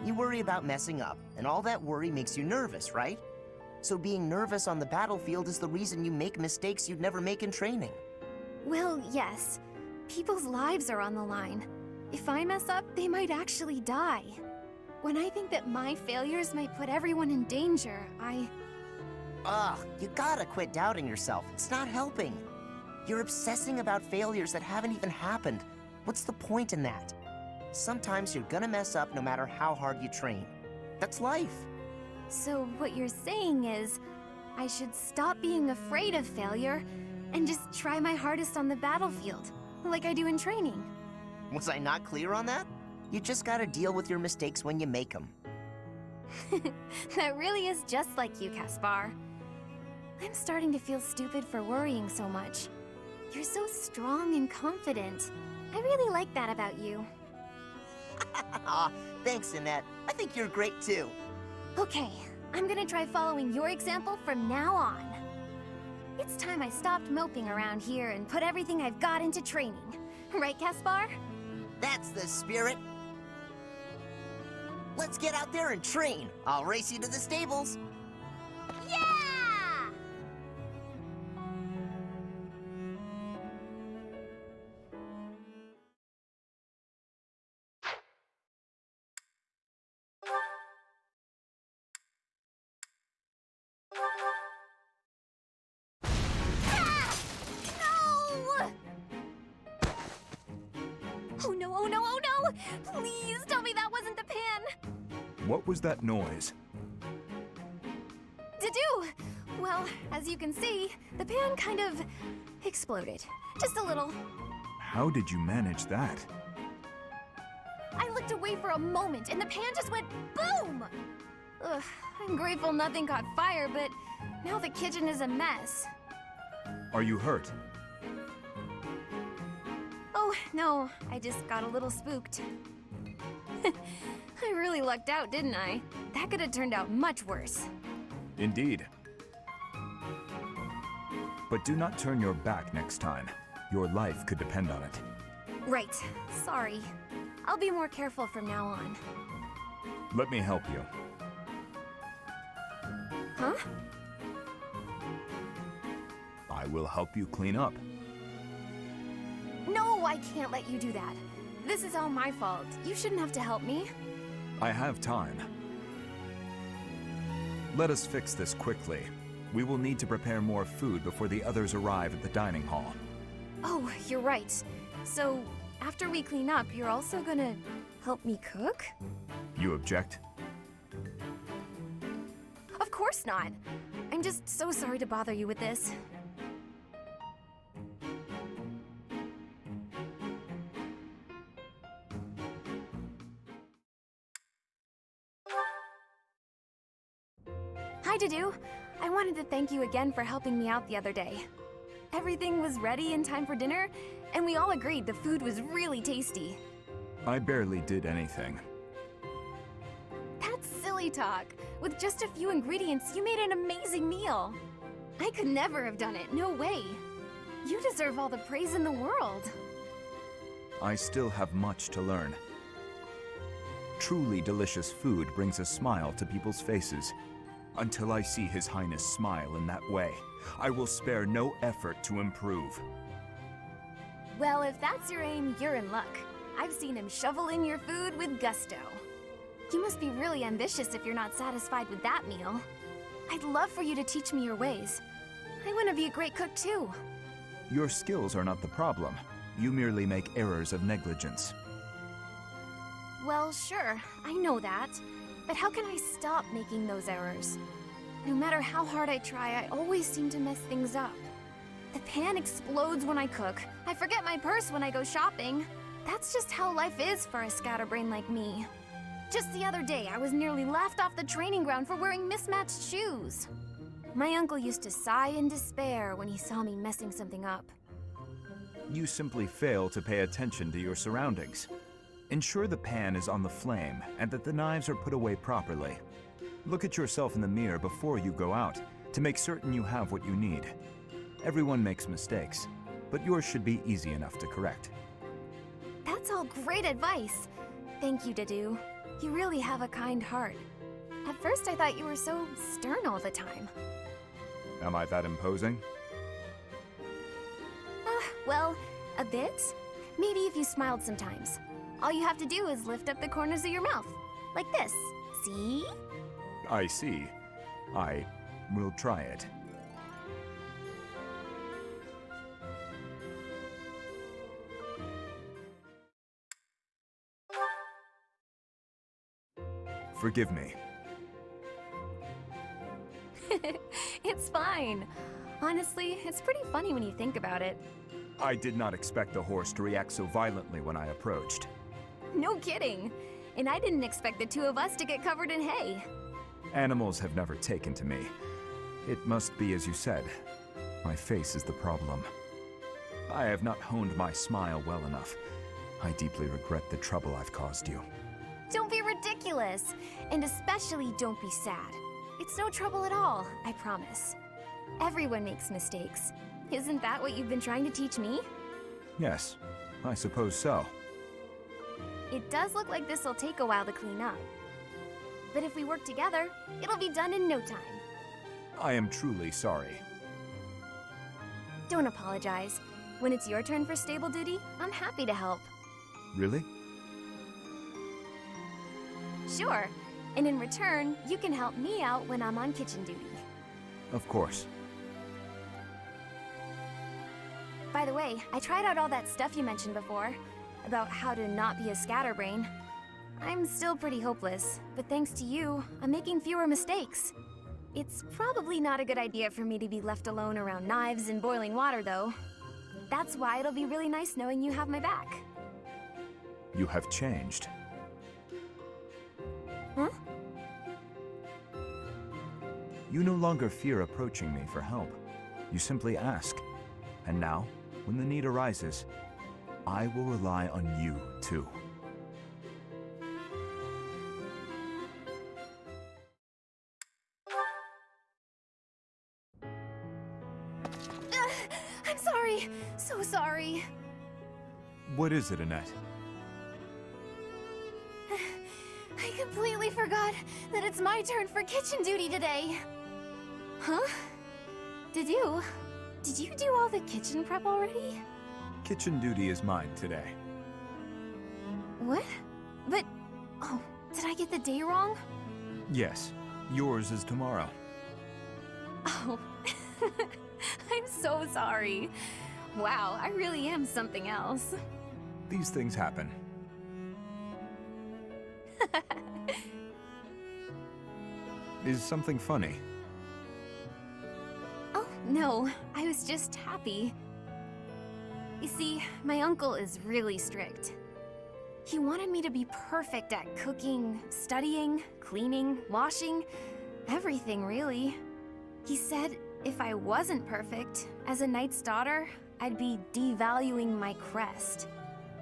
You worry about messing up, and all that worry makes you nervous, right? So being nervous on the battlefield is the reason you make mistakes you'd never make in training. Well, yes. People's lives are on the line. If I mess up, they might actually die. When I think that my failures might put everyone in danger, Ugh, you gotta quit doubting yourself. It's not helping. You're obsessing about failures that haven't even happened. What's the point in that? Sometimes you're gonna mess up no matter how hard you train. That's life. So what you're saying is, I should stop being afraid of failure and just try my hardest on the battlefield, like I do in training. Was I not clear on that? You just gotta deal with your mistakes when you make them. That really is just like you, Caspar. I'm starting to feel stupid for worrying so much. You're so strong and confident. I really like that about you. Aw, thanks, Annette. I think you're great too. Okay, I'm gonna try following your example from now on. It's time I stopped moping around here and put everything I've got into training. Right, Caspar? That's the spirit. Let's get out there and train. I'll race you to the stables. Yeah! Oh no, oh no, oh no! Please tell me that wasn't the pan! What was that noise? Dedue! Well, as you can see, the pan kind of exploded. Just a little. How did you manage that? I looked away for a moment and the pan just went boom! Ugh, I'm grateful nothing caught fire, but now the kitchen is a mess. Are you hurt? Oh, no, I just got a little spooked. I really lucked out, didn't I? That could have turned out much worse. Indeed. But do not turn your back next time. Your life could depend on it. Right, sorry. I'll be more careful from now on. Let me help you. Huh? I will help you clean up. No, I can't let you do that. This is all my fault. You shouldn't have to help me. I have time. Let us fix this quickly. We will need to prepare more food before the others arrive at the dining hall. Oh, you're right. So, after we clean up, you're also gonna help me cook? You object? Of course not. I'm just so sorry to bother you with this. Hi, Dedue. I wanted to thank you again for helping me out the other day. Everything was ready in time for dinner, and we all agreed the food was really tasty. I barely did anything. That's silly talk. With just a few ingredients, you made an amazing meal. I could never have done it, no way. You deserve all the praise in the world. I still have much to learn. Truly delicious food brings a smile to people's faces. Until I see His Highness smile in that way, I will spare no effort to improve. Well, if that's your aim, you're in luck. I've seen him shovel in your food with gusto. You must be really ambitious if you're not satisfied with that meal. I'd love for you to teach me your ways. I want to be a great cook too. Your skills are not the problem. You merely make errors of negligence. Well, sure, I know that. But how can I stop making those errors? No matter how hard I try, I always seem to mess things up. The pan explodes when I cook. I forget my purse when I go shopping. That's just how life is for a scatterbrain like me. Just the other day, I was nearly laughed off the training ground for wearing mismatched shoes. My uncle used to sigh in despair when he saw me messing something up. You simply fail to pay attention to your surroundings. Ensure the pan is on the flame and that the knives are put away properly. Look at yourself in the mirror before you go out to make certain you have what you need. Everyone makes mistakes, but yours should be easy enough to correct. That's all great advice. Thank you, Dedue. You really have a kind heart. At first I thought you were so stern all the time. Am I that imposing? Well, a bit. Maybe if you smiled sometimes. All you have to do is lift up the corners of your mouth. Like this. See? I see. I will try it. Forgive me. It's fine. Honestly, it's pretty funny when you think about it. I did not expect the horse to react so violently when I approached. No kidding. And I didn't expect the two of us to get covered in hay. Animals have never taken to me. It must be as you said. My face is the problem. I have not honed my smile well enough. I deeply regret the trouble I've caused you. Don't be ridiculous. And especially don't be sad. It's no trouble at all, I promise. Everyone makes mistakes. Isn't that what you've been trying to teach me? Yes, I suppose so. It does look like this'll take a while to clean up. But if we work together, it'll be done in no time. I am truly sorry. Don't apologize. When it's your turn for stable duty, I'm happy to help. Really? Sure. And in return, you can help me out when I'm on kitchen duty. Of course. By the way, I tried out all that stuff you mentioned before, about how to not be a scatterbrain. I'm still pretty hopeless, but thanks to you, I'm making fewer mistakes. It's probably not a good idea for me to be left alone around knives and boiling water, though. That's why it'll be really nice knowing you have my back. You have changed. Huh? You no longer fear approaching me for help. You simply ask. And now, when the need arises, I will rely on you, too. I'm sorry. So sorry. What is it, Annette? I completely forgot that it's my turn for kitchen duty today. Huh? Did you do all the kitchen prep already? Kitchen duty is mine today. What? But, oh, did I get the day wrong? Yes, yours is tomorrow. Oh, I'm so sorry. Wow, I really am something else. These things happen. Is something funny? Oh, no, I was just happy. You see, my uncle is really strict. He wanted me to be perfect at cooking, studying, cleaning, washing, everything really. He said if I wasn't perfect, as a knight's daughter, I'd be devaluing my crest.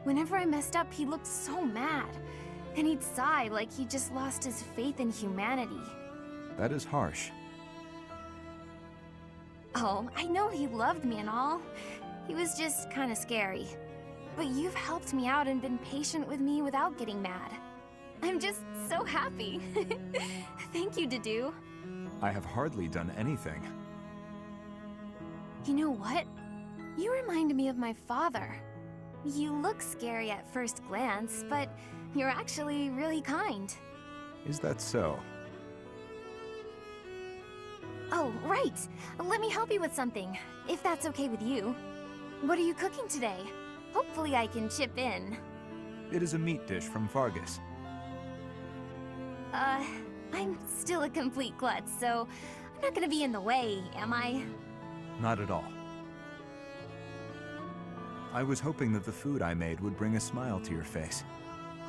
Whenever I messed up, he looked so mad, and he'd sigh like he just lost his faith in humanity. That is harsh. Oh, I know he loved me and all. He was just kind of scary. But you've helped me out and been patient with me without getting mad. I'm just so happy. Thank you, Dedue. I have hardly done anything. You know what? You remind me of my father. You look scary at first glance, but you're actually really kind. Is that so? Oh, right! Let me help you with something, if that's okay with you. What are you cooking today? Hopefully I can chip in. It is a meat dish from Fargus. I'm still a complete klutz, so I'm not gonna be in the way, am I? Not at all. I was hoping that the food I made would bring a smile to your face.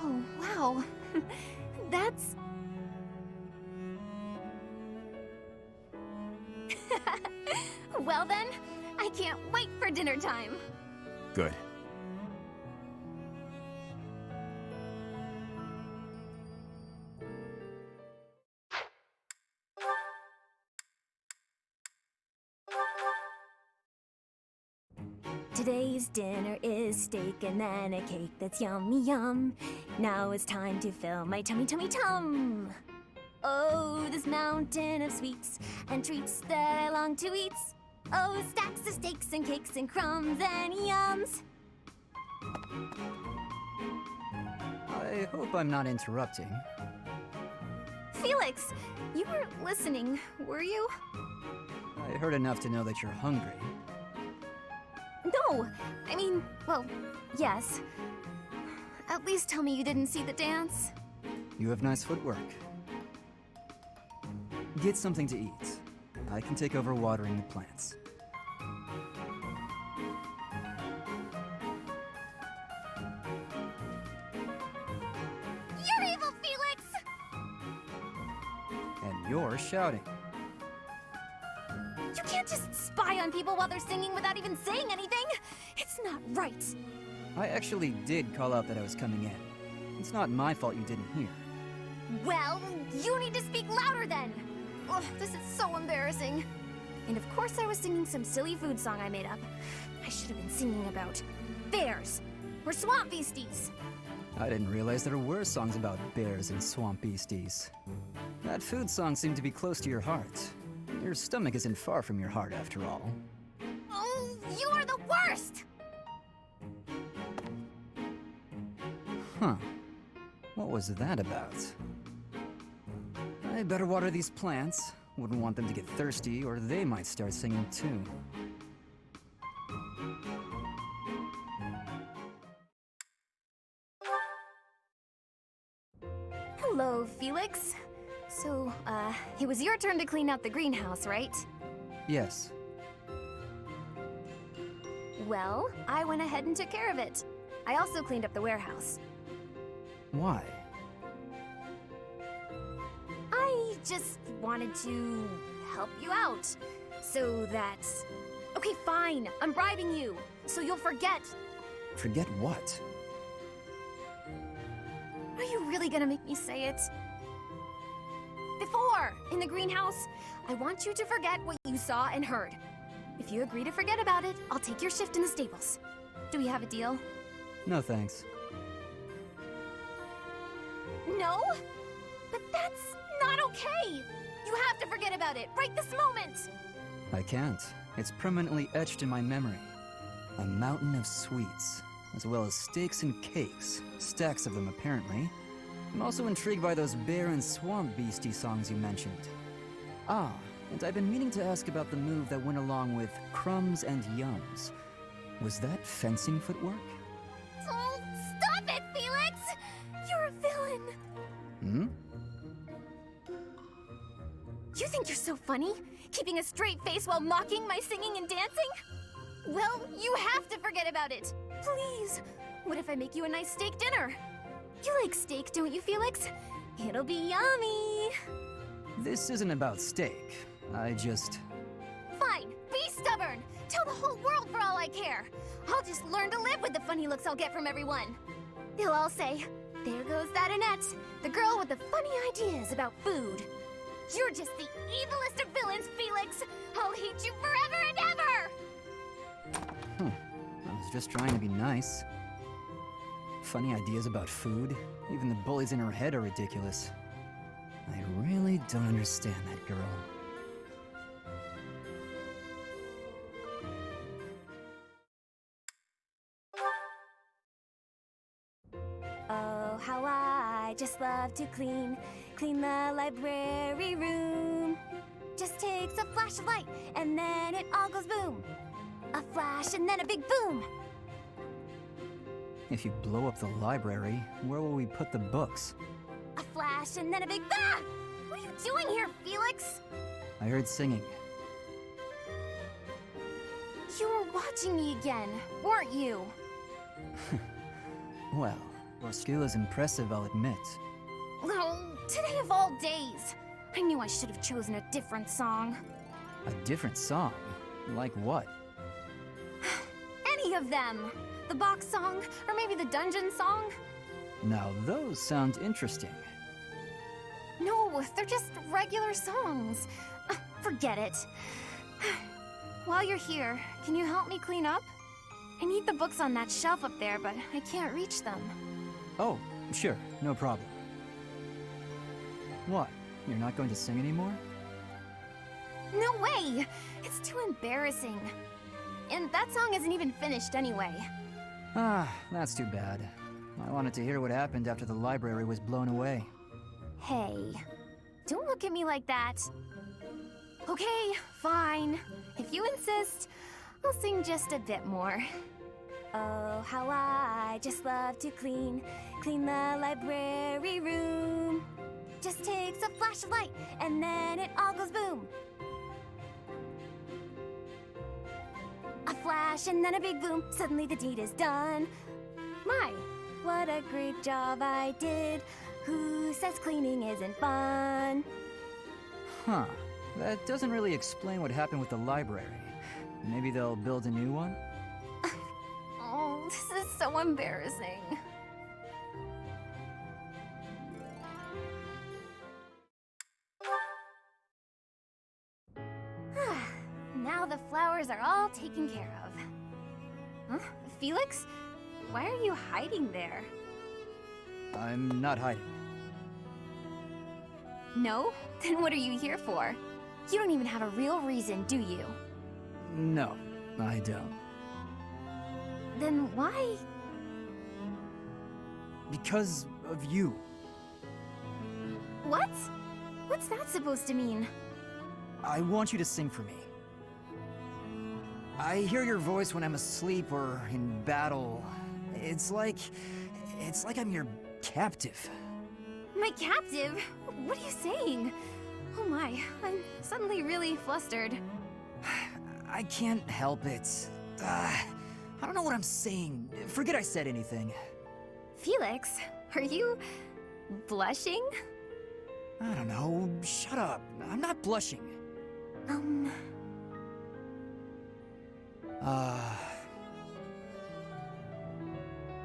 Oh, wow. That's... Well then, I can't wait for dinner time. Good. Today's dinner is steak and then a cake that's yummy yum. Now it's time to fill my tummy tum. Oh, this mountain of sweets and treats that I long to eat. Oh, stacks of steaks and cakes and crumbs and yums. I hope I'm not interrupting. Felix, you weren't listening, were you? I heard enough to know that you're hungry. No, I mean, well, yes. At least tell me you didn't see the dance. You have nice footwork. Get something to eat. I can take over watering the plants. You're evil, Felix! And you're shouting. You can't just spy on people while they're singing without even saying anything! It's not right! I actually did call out that I was coming in. It's not my fault you didn't hear. Well, you need to speak louder then! Ugh, this is so embarrassing. And of course I was singing some silly food song I made up. I should have been singing about bears or swamp beasties. I didn't realize there were songs about bears and swamp beasties. That food song seemed to be close to your heart. Your stomach isn't far from your heart, after all. Oh, you are the worst! Huh. What was that about? I better water these plants. Wouldn't want them to get thirsty, or they might start singing too. Hello, Felix. So, it was your turn to clean out the greenhouse, right? Yes. Well, I went ahead and took care of it. I also cleaned up the warehouse. Why? I just wanted to help you out. So that... Okay, fine. I'm bribing you. So you'll forget. Forget what? Are you really gonna make me say it? Before, in the greenhouse, I want you to forget what you saw and heard. If you agree to forget about it, I'll take your shift in the stables. Do we have a deal? No thanks. No? But that's not okay! You have to forget about it, right this moment! I can't. It's permanently etched in my memory. A mountain of sweets, as well as steaks and cakes. Stacks of them, apparently. I'm also intrigued by those bear and swamp beastie songs you mentioned. Ah, And I've been meaning to ask about the move that went along with crumbs and yums. Was that fencing footwork? Oh, stop it, Felix! You're a villain! Hmm? You think you're so funny? Keeping a straight face while mocking my singing and dancing? Well, you have to forget about it! Please! What if I make you a nice steak dinner? You like steak, don't you, Felix? It'll be yummy! This isn't about steak. I just... Fine, be stubborn! Tell the whole world for all I care! I'll just learn to live with the funny looks I'll get from everyone. They'll all say, there goes that Annette, the girl with the funny ideas about food. You're just the evilest of villains, Felix! I'll hate you forever and ever! I was just trying to be nice. Funny ideas about food. Even the bullies in her head are ridiculous. I really don't understand that girl. Oh, how I just love to clean the library room. Just takes a flash of light, and then it all goes boom. A flash, and then a big boom. If you blow up the library, where will we put the books? A flash, and then a big ah! What are you doing here, Felix? I heard singing. You were watching me again, weren't you? Well, your skill is impressive, I'll admit. Oh, today of all days. I knew I should have chosen a different song. A different song? Like what? Any of them. The box song, or maybe the dungeon song? Now those sound interesting. No, they're just regular songs. Forget it. While you're here, can you help me clean up? I need the books on that shelf up there, but I can't reach them. Oh, sure, no problem. What? You're not going to sing anymore? No way! It's too embarrassing. And that song isn't even finished anyway. Ah, that's too bad. I wanted to hear what happened after the library was blown away. Hey, don't look at me like that. Okay, fine. If you insist, I'll sing just a bit more. Oh, how I just love to clean the library room. Just takes a flash of light, and then it all goes boom. A flash, and then a big boom. Suddenly the deed is done. My, what a great job I did. Who says cleaning isn't fun? Huh. That doesn't really explain what happened with the library. Maybe they'll build a new one? Oh, this is so embarrassing. Now the flowers are all taken care of. Huh? Felix? Why are you hiding there? I'm not hiding. No? Then what are you here for? You don't even have a real reason, do you? No, I don't. Then why? Because of you. What? What's that supposed to mean? I want you to sing for me. I hear your voice when I'm asleep or in battle. It's like I'm your captive. My captive? What are you saying? Oh my, I'm suddenly really flustered. I can't help it. I don't know what I'm saying. Forget I said anything. Felix, are you blushing? I don't know. Shut up. I'm not blushing.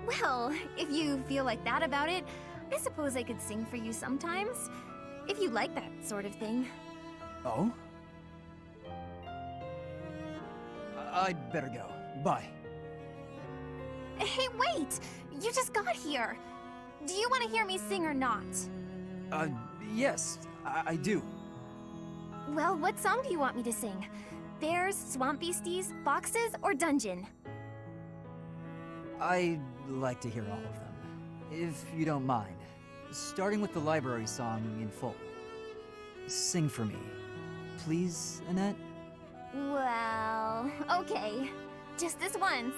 Well, if you feel like that about it, I suppose I could sing for you sometimes. If you like that sort of thing. Oh? I'd better go. Bye. Hey, wait! You just got here. Do you want to hear me sing or not? Yes, I do. Well, what song do you want me to sing? Bears, swamp beasties, boxes, or dungeon? I'd like to hear all of them, if you don't mind. Starting with the library song in full. Sing for me, please, Annette? Well, okay. Just this once.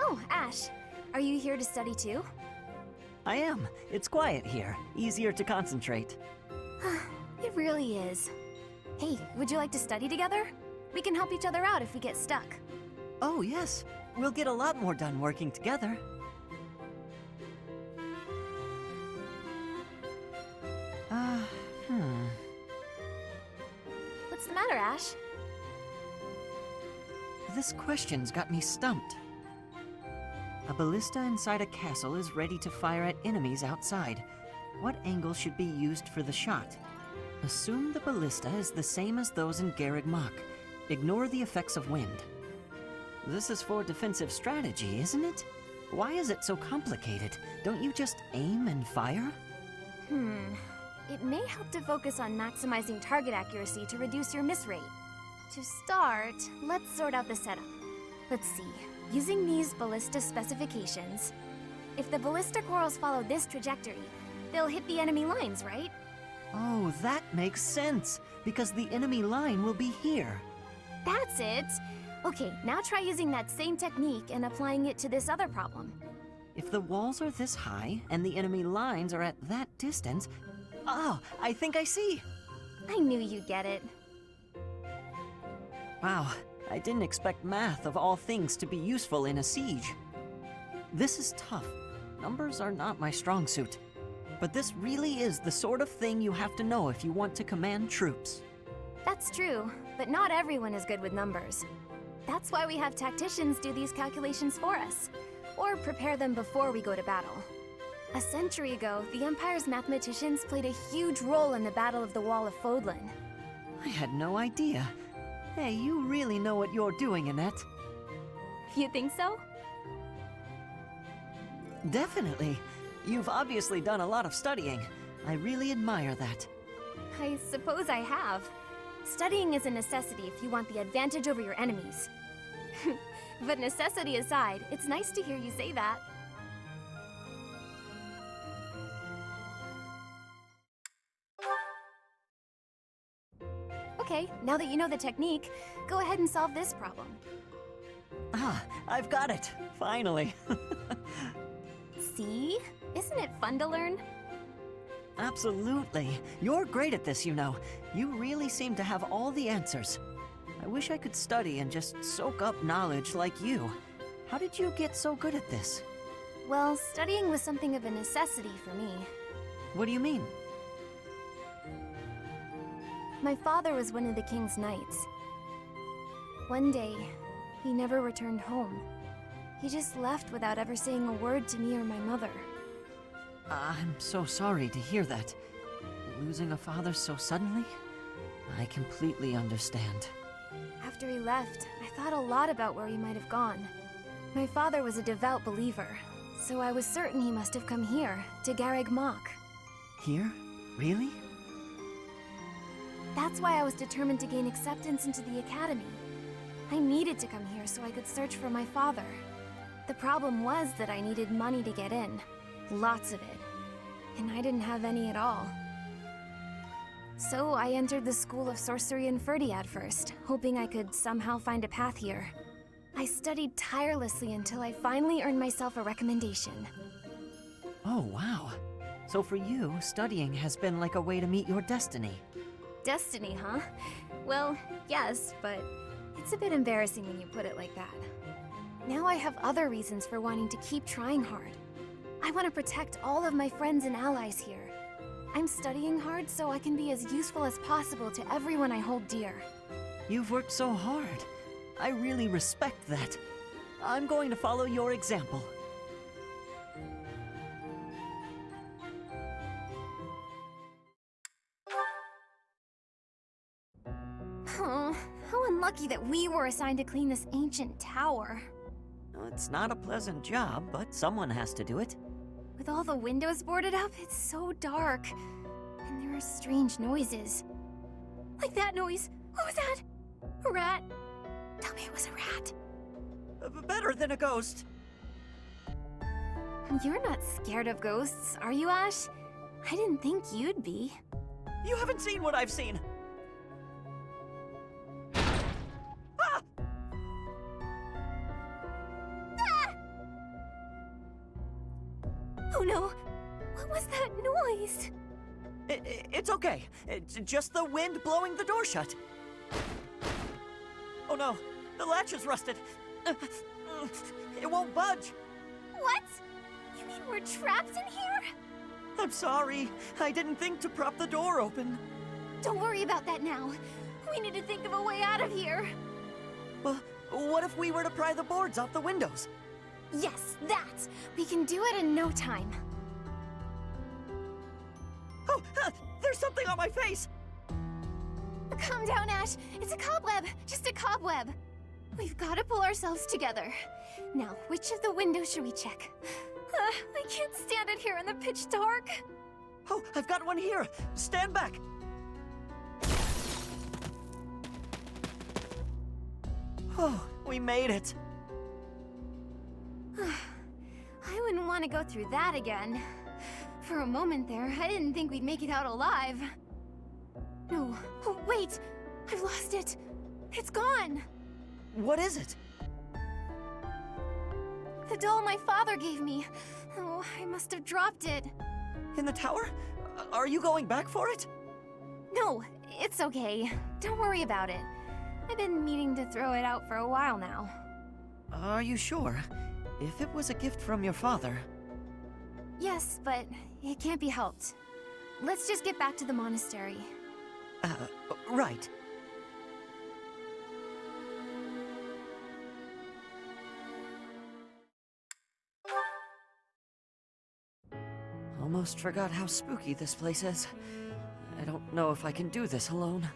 Oh, Ashe. Are you here to study too? I am. It's quiet here. Easier to concentrate. It really is. Hey, would you like to study together? We can help each other out if we get stuck. Oh, yes. We'll get a lot more done working together. What's the matter, Ashe? This question's got me stumped. A ballista inside a castle is ready to fire at enemies outside. What angle should be used for the shot? Assume the ballista is the same as those in Garreg Mach. Ignore the effects of wind. This is for defensive strategy, isn't it? Why is it so complicated? Don't you just aim and fire? It may help to focus on maximizing target accuracy to reduce your miss rate. To start, let's sort out the setup. Let's see. Using these ballista specifications, if the ballista corals follow this trajectory, they'll hit the enemy lines, right? Oh, that makes sense, because the enemy line will be here. That's it! Okay, now try using that same technique and applying it to this other problem. If the walls are this high and the enemy lines are at that distance... Oh, I think I see! I knew you'd get it. Wow, I didn't expect math of all things to be useful in a siege. This is tough. Numbers are not my strong suit. But this really is the sort of thing you have to know if you want to command troops. That's true, but not everyone is good with numbers. That's why we have tacticians do these calculations for us, or prepare them before we go to battle. A century ago, the Empire's mathematicians played a huge role in the Battle of the Wall of Fodlan. I had no idea. Hey, you really know what you're doing, Annette. You think so? Definitely. You've obviously done a lot of studying. I really admire that. I suppose I have. Studying is a necessity if you want the advantage over your enemies. But necessity aside, it's nice to hear you say that. Okay, now that you know the technique, go ahead and solve this problem. Ah, I've got it. Finally. See? Isn't it fun to learn? Absolutely. You're great at this, you know. You really seem to have all the answers. I wish I could study and just soak up knowledge like you. How did you get so good at this? Well, studying was something of a necessity for me. What do you mean? My father was one of the king's knights. One day, he never returned home. He just left without ever saying a word to me or my mother. I'm so sorry to hear that. Losing a father so suddenly? I completely understand. After he left, I thought a lot about where he might have gone. My father was a devout believer, so I was certain he must have come here, to Garreg Mach. Here? Really? That's why I was determined to gain acceptance into the academy. I needed to come here so I could search for my father. The problem was that I needed money to get in. Lots of it. And I didn't have any at all. So I entered the School of Sorcery in Ferdiad first, hoping I could somehow find a path here. I studied tirelessly until I finally earned myself a recommendation. Oh, wow. So for you, studying has been like a way to meet your destiny. Destiny, huh? Well, yes, but it's a bit embarrassing when you put it like that. Now I have other reasons for wanting to keep trying hard. I want to protect all of my friends and allies here. I'm studying hard so I can be as useful as possible to everyone I hold dear. You've worked so hard. I really respect that. I'm going to follow your example. Oh, how unlucky that we were assigned to clean this ancient tower. It's not a pleasant job, but someone has to do it. With all the windows boarded up, it's so dark. And there are strange noises. Like that noise. What was that? A rat? Tell me it was a rat. Better than a ghost. You're not scared of ghosts, are you, Ashe? I didn't think you'd be. You haven't seen what I've seen. Ah! Ah! Oh no! What was that noise? It's okay. It's just the wind blowing the door shut. Oh no, the latch is rusted. It won't budge. What? You mean we're trapped in here? I'm sorry. I didn't think to prop the door open. Don't worry about that now. We need to think of a way out of here. Well, what if we were to pry the boards off the windows? Yes, that! We can do it in no time. Oh, there's something on my face! Calm down, Ashe. It's a cobweb. Just a cobweb. We've got to pull ourselves together. Now, which of the windows should we check? I can't stand it here in the pitch dark. Oh, I've got one here. Stand back. Oh, we made it. I wouldn't want to go through that again. For a moment there, I didn't think we'd make it out alive. No. Oh, wait! I've lost it. It's gone. What is it? The doll my father gave me. Oh, I must have dropped it. In the tower? Are you going back for it? No, it's okay. Don't worry about it. I've been meaning to throw it out for a while now. Are you sure? If it was a gift from your father... Yes, but it can't be helped. Let's just get back to the monastery. Right. Almost forgot how spooky this place is. I don't know if I can do this alone.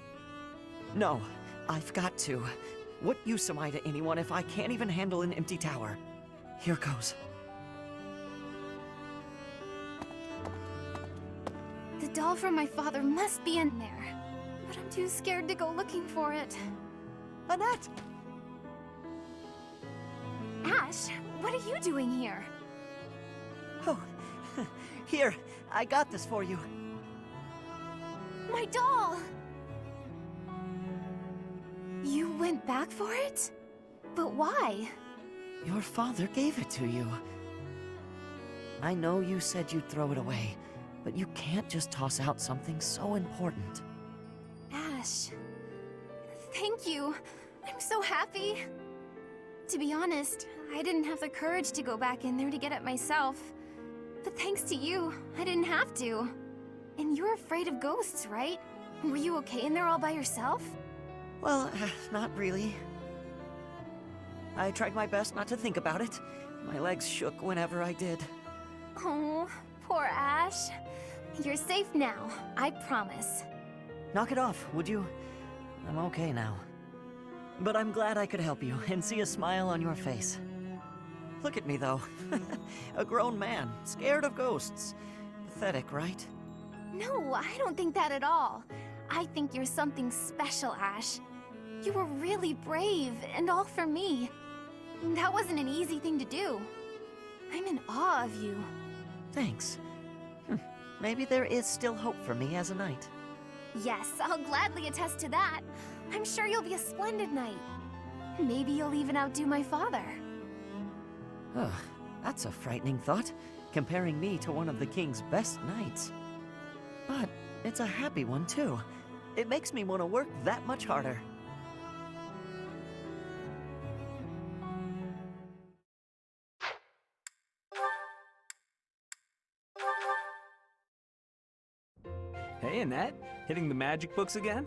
No, I've got to. What use am I to anyone if I can't even handle an empty tower? Here goes. The doll from my father must be in there. But I'm too scared to go looking for it. Annette! Ashe, what are you doing here? Oh, here, I got this for you. My doll! You went back for it? But why? Your father gave it to you. I know you said you'd throw it away, but you can't just toss out something so important. Ashe, thank you. I'm so happy. To be honest, I didn't have the courage to go back in there to get it myself. But thanks to you, I didn't have to. And you're afraid of ghosts, right? Were you okay in there all by yourself? Well, not really. I tried my best not to think about it. My legs shook whenever I did. Oh, poor Ashe. You're safe now, I promise. Knock it off, would you? I'm okay now. But I'm glad I could help you and see a smile on your face. Look at me, though. A grown man, scared of ghosts. Pathetic, right? No, I don't think that at all. I think you're something special, Ashe. You were really brave, and all for me. That wasn't an easy thing to do. I'm in awe of you. Thanks. Maybe there is still hope for me as a knight. Yes, I'll gladly attest to that. I'm sure you'll be a splendid knight. Maybe you'll even outdo my father. Ugh, that's a frightening thought, comparing me to one of the king's best knights. But it's a happy one, too. It makes me want to work that much harder. Hey, Annette. Hitting the magic books again?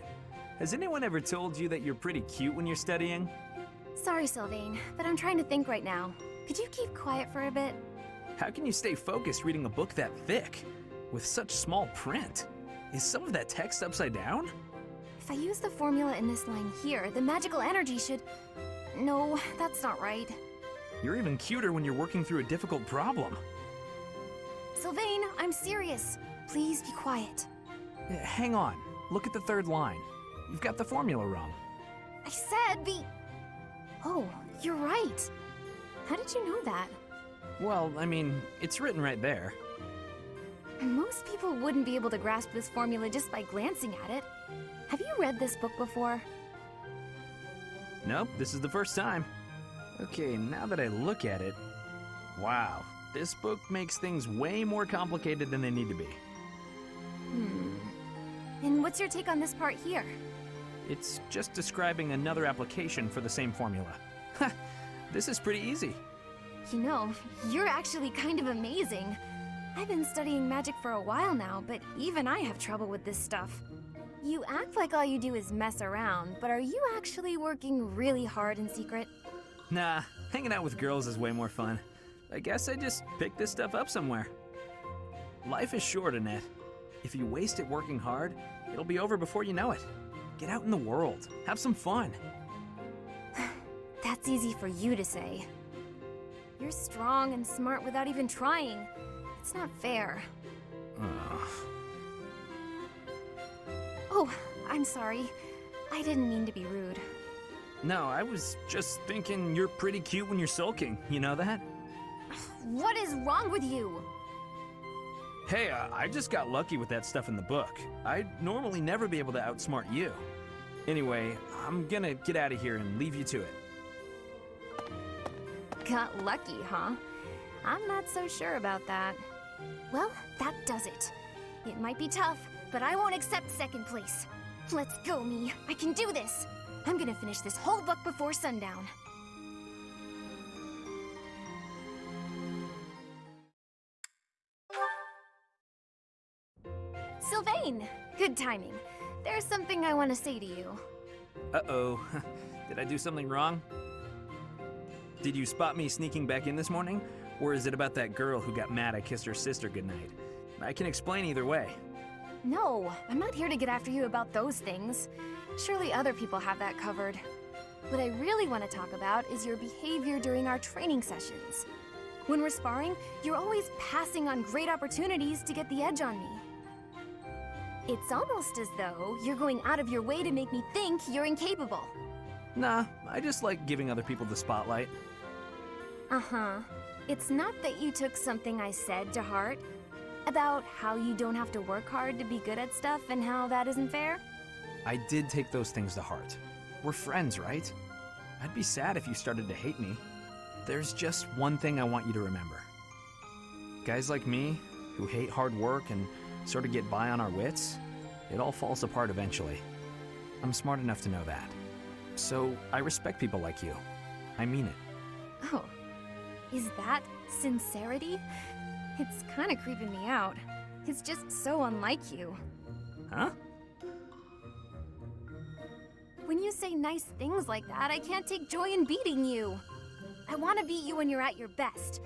Has anyone ever told you that you're pretty cute when you're studying? Sorry, Sylvain, but I'm trying to think right now. Could you keep quiet for a bit? How can you stay focused reading a book that thick? With such small print? Is some of that text upside down? If I use the formula in this line here, the magical energy should... No, that's not right. You're even cuter when you're working through a difficult problem. Sylvain, I'm serious. Please be quiet. Hang on. Look at the third line. You've got the formula wrong. I said be... Oh, you're right. How did you know that? Well, I mean, it's written right there. Most people wouldn't be able to grasp this formula just by glancing at it. Have you read this book before? Nope, this is the first time. Okay, now that I look at it, wow, this book makes things way more complicated than they need to be. And what's your take on this part here? It's just describing another application for the same formula. Ha! This is pretty easy. You know, you're actually kind of amazing. I've been studying magic for a while now, but even I have trouble with this stuff. You act like all you do is mess around, but are you actually working really hard in secret? Nah, hanging out with girls is way more fun. I guess I just picked this stuff up somewhere. Life is short, Annette. If you waste it working hard, it'll be over before you know it. Get out in the world. Have some fun. That's easy for you to say. You're strong and smart without even trying. It's not fair. Oh, I'm sorry. I didn't mean to be rude. No, I was just thinking you're pretty cute when you're sulking. You know that? What is wrong with you? Hey, I just got lucky with that stuff in the book. I'd normally never be able to outsmart you. Anyway, I'm gonna get out of here and leave you to it. Got lucky, huh? I'm not so sure about that. Well, that does it. It might be tough, but I won't accept second place. Let's go, me. I can do this. I'm gonna finish this whole book before sundown. Sylvain! Good timing. There's something I want to say to you. Uh-oh. Did I do something wrong? Did you spot me sneaking back in this morning? Or is it about that girl who got mad I kissed her sister goodnight? I can explain either way. No, I'm not here to get after you about those things. Surely other people have that covered. What I really want to talk about is your behavior during our training sessions. When we're sparring, you're always passing on great opportunities to get the edge on me. It's almost as though you're going out of your way to make me think you're incapable. Nah, I just like giving other people the spotlight. Uh-huh. It's not that you took something I said to heart about how you don't have to work hard to be good at stuff and how that isn't fair? I did take those things to heart. We're friends, right? I'd be sad if you started to hate me. There's just one thing I want you to remember. Guys like me, who hate hard work and sort of get by on our wits, it all falls apart eventually. I'm smart enough to know that. So I respect people like you. I mean it. Oh, is that sincerity? It's kind of creeping me out. It's just so unlike you. Huh? When you say nice things like that, I can't take joy in beating you. I want to beat you when you're at your best.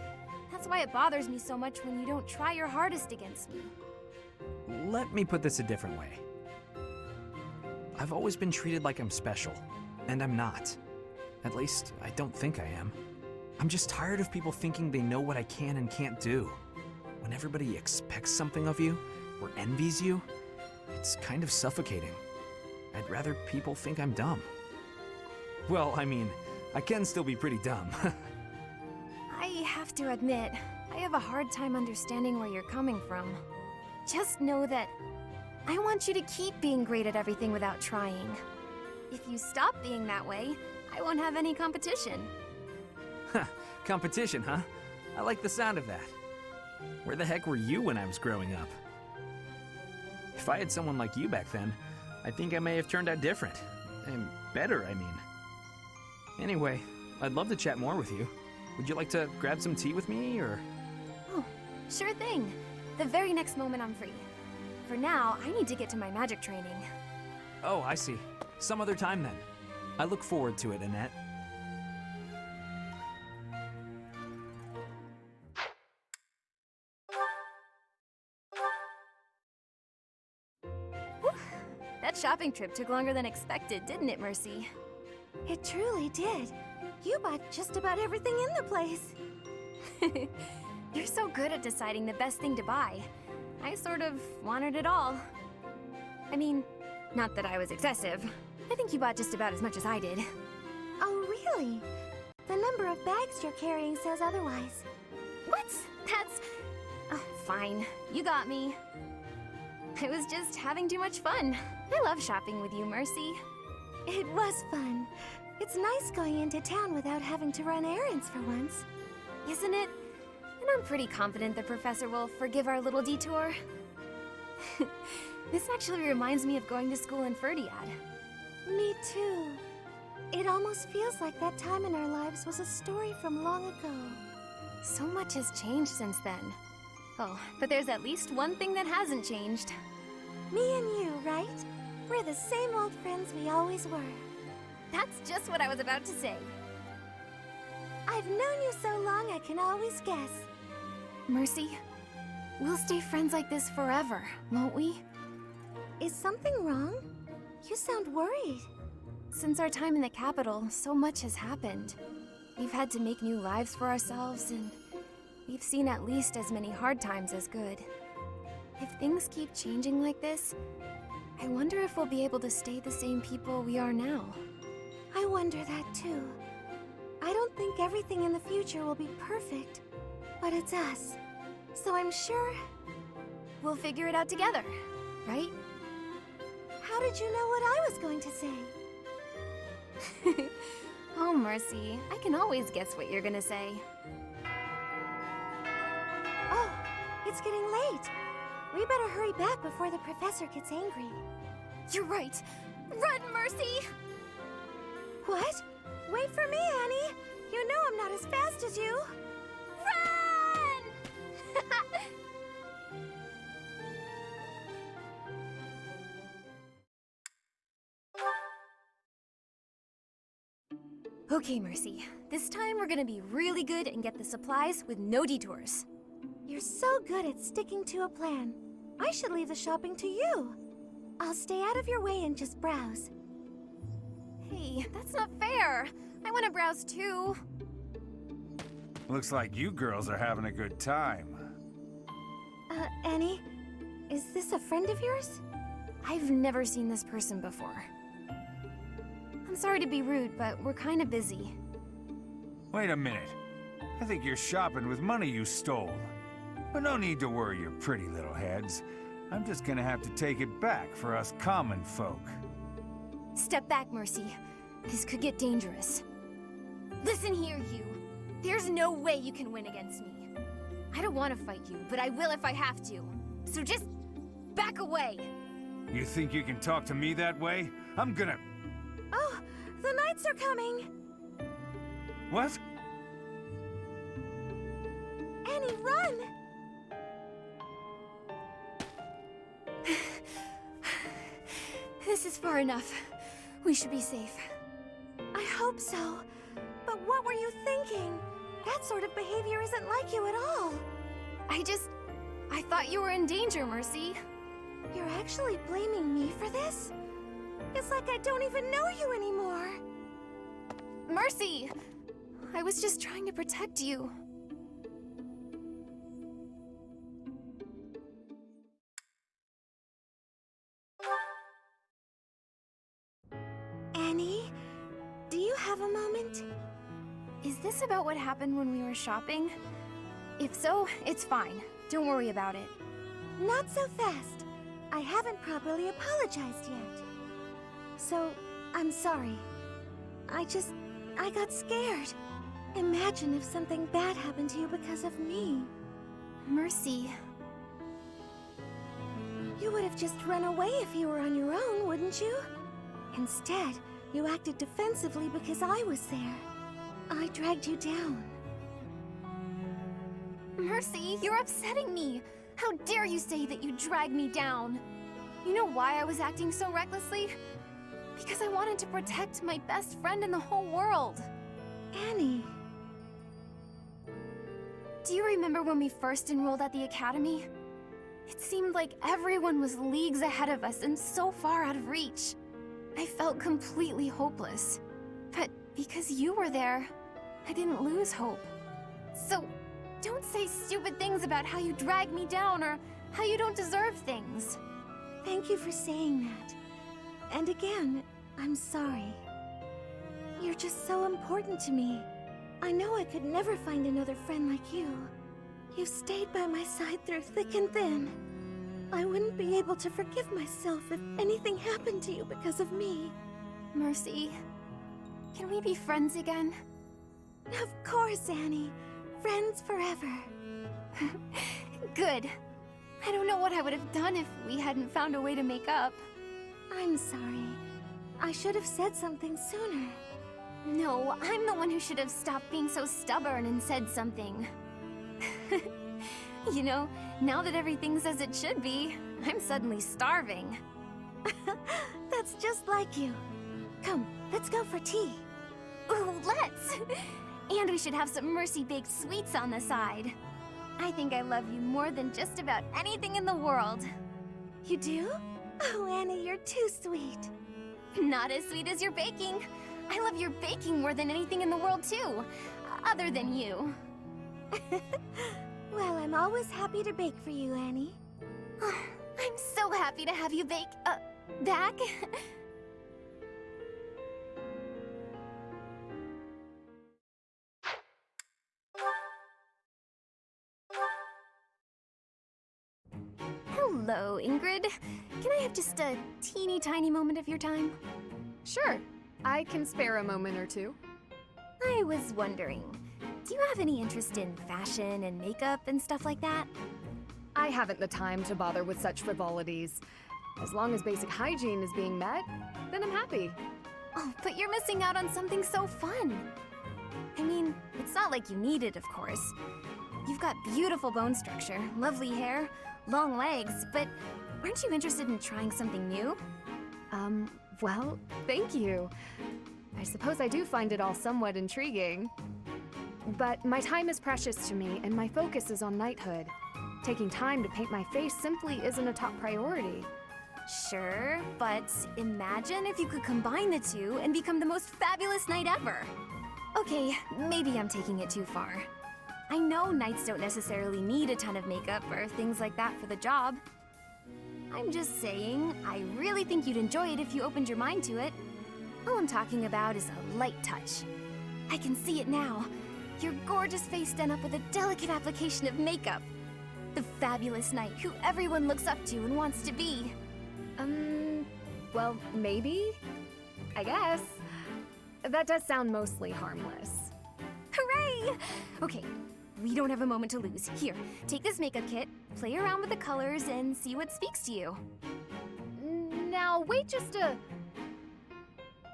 That's why it bothers me so much when you don't try your hardest against me. Let me put this a different way. I've always been treated like I'm special, and I'm not. At least, I don't think I am. I'm just tired of people thinking they know what I can and can't do. When everybody expects something of you, or envies you, it's kind of suffocating. I'd rather people think I'm dumb. Well, I mean, I can still be pretty dumb. I have to admit, I have a hard time understanding where you're coming from. Just know that I want you to keep being great at everything without trying. If you stop being that way, I won't have any competition. Competition, huh? I like the sound of that. Where the heck were you when I was growing up? If I had someone like you back then, I think I may have turned out different. And better, I mean. Anyway, I'd love to chat more with you. Would you like to grab some tea with me, or? Oh, sure thing. The very next moment I'm free. For now, I need to get to my magic training. Oh, I see. Some other time then. I look forward to it, Annette. That shopping trip took longer than expected, didn't it, Mercy? It truly did. You bought just about everything in the place. You're so good at deciding the best thing to buy. I sort of wanted it all. I mean, not that I was excessive. I think you bought just about as much as I did. Oh, really? The number of bags you're carrying says otherwise. What? That's... Oh, fine. You got me. I was just having too much fun. I love shopping with you, Mercy. It was fun. It's nice going into town without having to run errands for once. Isn't it? And I'm pretty confident the professor will forgive our little detour. This actually reminds me of going to school in Ferdiad. Me too. It almost feels like that time in our lives was a story from long ago. So much has changed since then. Oh, but there's at least one thing that hasn't changed. Me and you, right? We're the same old friends we always were. That's just what I was about to say. I've known you so long I can always guess. Mercy, we'll stay friends like this forever, won't we? Is something wrong? You sound worried. Since our time in the capital, so much has happened. We've had to make new lives for ourselves, and we've seen at least as many hard times as good. If things keep changing like this, I wonder if we'll be able to stay the same people we are now. I wonder that too. I don't think everything in the future will be perfect, but it's us. So I'm sure we'll figure it out together, right? How did you know what I was going to say? Oh, Mercy, I can always guess what you're gonna say. Oh, it's getting late. We better hurry back before the professor gets angry. You're right. Run, Mercy! What? Wait for me, Annie. You know I'm not as fast as you. Run! Okay, Mercy. This time we're gonna be really good and get the supplies with no detours. You're so good at sticking to a plan. I should leave the shopping to you. I'll stay out of your way and just browse. Hey, that's not fair. I want to browse too. Looks like you girls are having a good time. Annie, is this a friend of yours? I've never seen this person before. I'm sorry to be rude, but we're kind of busy. Wait a minute. I think you're shopping with money you stole. But no need to worry your pretty little heads. I'm just gonna have to take it back for us common folk. Step back, Mercy. This could get dangerous. Listen here, you. There's no way you can win against me. I don't want to fight you, but I will if I have to. So just back away. You think you can talk to me that way? I'm gonna... Oh, the knights are coming! What? Annie, run! This is far enough. We should be safe. I hope so. But what were you thinking? That sort of behavior isn't like you at all. I thought you were in danger, Mercy. You're actually blaming me for this? It's like I don't even know you anymore. Mercy! I was just trying to protect you. Annie, do you have a moment? Is this about what happened when we were shopping? If so, it's fine. Don't worry about it. Not so fast. I haven't properly apologized yet. So, I'm sorry. I got scared. Imagine if something bad happened to you because of me. Mercy. You would have just run away if you were on your own, wouldn't you? Instead, you acted defensively because I was there. I dragged you down. Mercy, you're upsetting me! How dare you say that you dragged me down? You know why I was acting so recklessly? Because I wanted to protect my best friend in the whole world. Annie. Do you remember when we first enrolled at the academy? It seemed like everyone was leagues ahead of us and so far out of reach. I felt completely hopeless. But because you were there, I didn't lose hope. So, don't say stupid things about how you dragged me down or how you don't deserve things. Thank you for saying that. And again, I'm sorry. You're just so important to me. I know I could never find another friend like you. You've stayed by my side through thick and thin. I wouldn't be able to forgive myself if anything happened to you because of me. Mercy, can we be friends again? Of course, Annie. Friends forever. Good. I don't know what I would have done if we hadn't found a way to make up. I'm sorry. I should have said something sooner. No, I'm the one who should have stopped being so stubborn and said something. You know, now that everything's as it should be, I'm suddenly starving. That's just like you. Come, let's go for tea. Ooh, let's! And we should have some Mercy-baked sweets on the side. I think I love you more than just about anything in the world. You do? Oh, Annie, you're too sweet. Not as sweet as your baking. I love your baking more than anything in the world, too. Other than you. Well, I'm always happy to bake for you, Annie. I'm so happy to have you back. Hello, Ingrid. Can I have just a teeny tiny moment of your time? Sure. I can spare a moment or two. I was wondering, do you have any interest in fashion and makeup and stuff like that? I haven't the time to bother with such frivolities. As long as basic hygiene is being met, then I'm happy. Oh, but you're missing out on something so fun. I mean, it's not like you need it, of course. You've got beautiful bone structure, lovely hair, long legs, but aren't you interested in trying something new? Well, thank you. I suppose I do find it all somewhat intriguing. But my time is precious to me, and my focus is on knighthood. Taking time to paint my face simply isn't a top priority. Sure, but imagine if you could combine the two and become the most fabulous knight ever. Okay, maybe I'm taking it too far. I know knights don't necessarily need a ton of makeup or things like that for the job. I'm just saying, I really think you'd enjoy it if you opened your mind to it. All I'm talking about is a light touch. I can see it now. Your gorgeous face done up with a delicate application of makeup. The fabulous knight who everyone looks up to and wants to be. Well, maybe? I guess. That does sound mostly harmless. Hooray! Okay, we don't have a moment to lose. Here, take this makeup kit, play around with the colors, and see what speaks to you. Now, wait just a...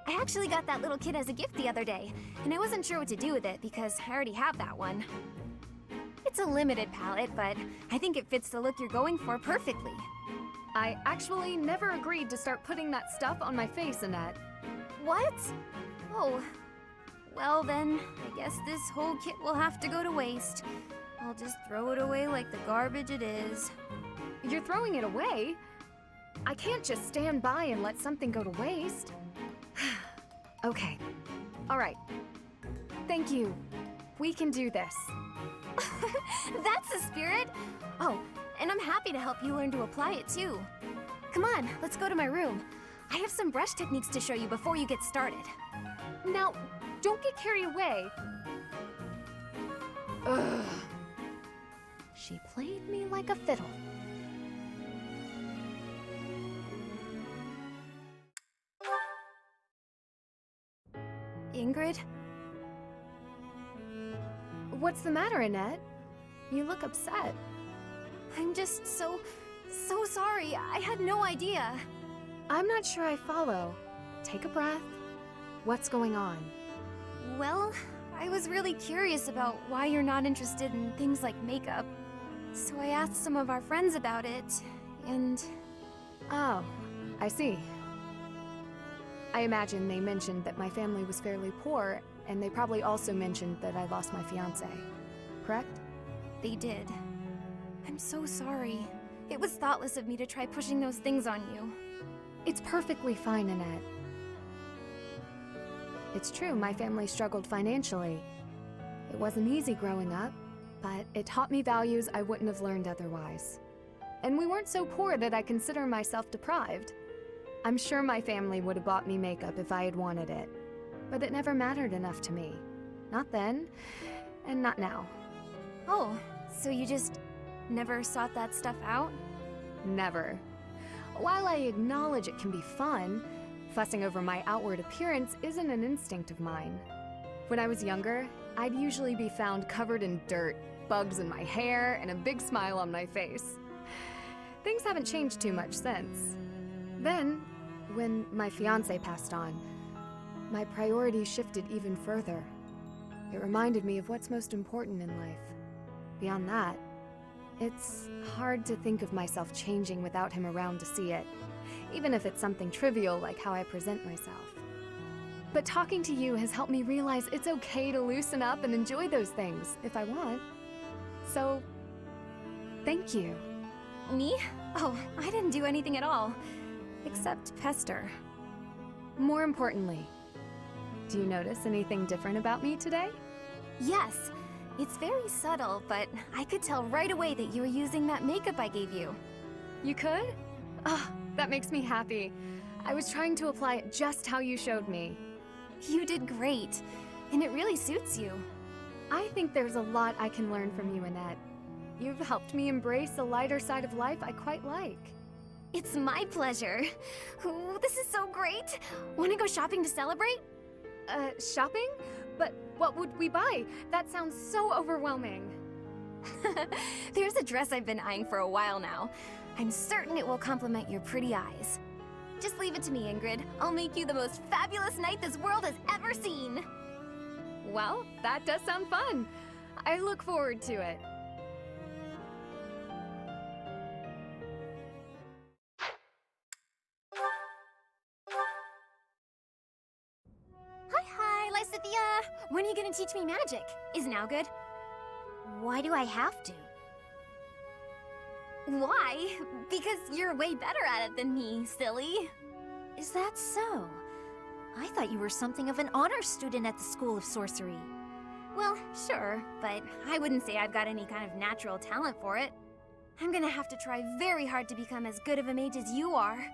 I actually got that little kit as a gift the other day, and I wasn't sure what to do with it because I already have that one. It's a limited palette, but I think it fits the look you're going for perfectly. I actually never agreed to start putting that stuff on my face, Annette. What? Oh, well then, I guess this whole kit will have to go to waste. I'll just throw it away like the garbage it is. You're throwing it away? I can't just stand by and let something go to waste. Okay. All right. Thank you. We can do this. That's the spirit! Oh, and I'm happy to help you learn to apply it too. Come on, let's go to my room. I have some brush techniques to show you before you get started. Now, don't get carried away. Ugh. She played me like a fiddle. Ingrid? What's the matter, Annette? You look upset. I'm just so sorry. I had no idea. I'm not sure I follow. Take a breath. What's going on? Well, I was really curious about why you're not interested in things like makeup. So I asked some of our friends about it, and... Oh, I see. I imagine they mentioned that my family was fairly poor, and they probably also mentioned that I lost my fiancé. Correct? They did. I'm so sorry. It was thoughtless of me to try pushing those things on you. It's perfectly fine, Annette. It's true, my family struggled financially. It wasn't easy growing up, but it taught me values I wouldn't have learned otherwise. And we weren't so poor that I consider myself deprived. I'm sure my family would have bought me makeup if I had wanted it, but it never mattered enough to me. Not then, and not now. Oh, so you just never sought that stuff out? Never. While I acknowledge it can be fun, fussing over my outward appearance isn't an instinct of mine. When I was younger, I'd usually be found covered in dirt, bugs in my hair, and a big smile on my face. Things haven't changed too much since. Then, when my fiancé passed on, my priorities shifted even further. It reminded me of what's most important in life. Beyond that, it's hard to think of myself changing without him around to see it, even if it's something trivial like how I present myself. But talking to you has helped me realize it's okay to loosen up and enjoy those things if I want. So, thank you. Me? Oh, I didn't do anything at all. Except pester. More importantly, do you notice anything different about me today? Yes. It's very subtle, but I could tell right away that you were using that makeup I gave you. You could? Oh, that makes me happy. I was trying to apply it just how you showed me. You did great, and it really suits you. I think there's a lot I can learn from you, Annette. You've helped me embrace a lighter side of life I quite like. It's my pleasure. Ooh, this is so great. Want to go shopping to celebrate? Shopping? But what would we buy? That sounds so overwhelming. There's a dress I've been eyeing for a while now. I'm certain it will complement your pretty eyes. Just leave it to me, Ingrid. I'll make you the most fabulous knight this world has ever seen. Well, that does sound fun. I look forward to it. Hi, Lysithea! When are you gonna teach me magic? Is now good? Why do I have to? Why? Because you're way better at it than me, silly. Is that so? I thought you were something of an honor student at the School of Sorcery. Well, sure, but I wouldn't say I've got any kind of natural talent for it. I'm gonna have to try very hard to become as good of a mage as you are.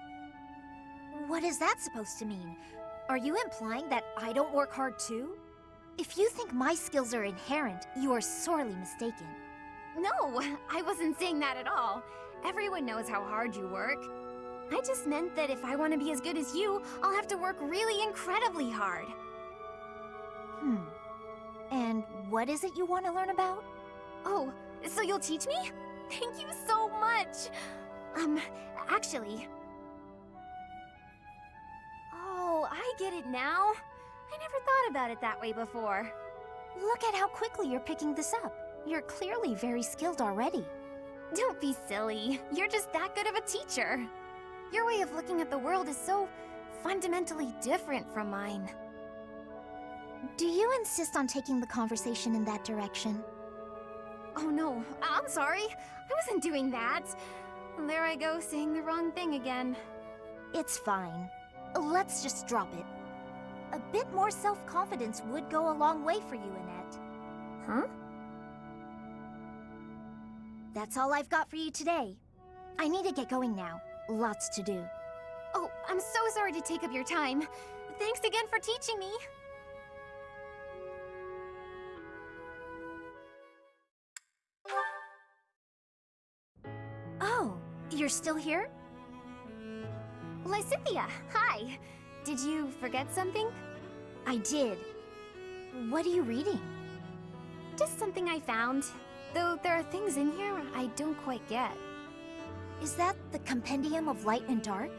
What is that supposed to mean? Are you implying that I don't work hard too? If you think my skills are inherent, you are sorely mistaken. No, I wasn't saying that at all. Everyone knows how hard you work. I just meant that if I want to be as good as you, I'll have to work really incredibly hard. And what is it you want to learn about? Oh, so you'll teach me? Thank you so much! Actually... Oh, I get it now. I never thought about it that way before. Look at how quickly you're picking this up. You're clearly very skilled already. Don't be silly. You're just that good of a teacher. Your way of looking at the world is so fundamentally different from mine. Do you insist on taking the conversation in that direction? Oh no, I'm sorry. I wasn't doing that. There I go, saying the wrong thing again. It's fine. Let's just drop it. A bit more self-confidence would go a long way for you, Annette. Huh? That's all I've got for you today. I need to get going now. Lots to do. Oh, I'm so sorry to take up your time. Thanks again for teaching me. Oh, you're still here? Lysithea, hi. Did you forget something? I did. What are you reading? Just something I found. Though there are things in here I don't quite get. Is that the Compendium of Light and Dark?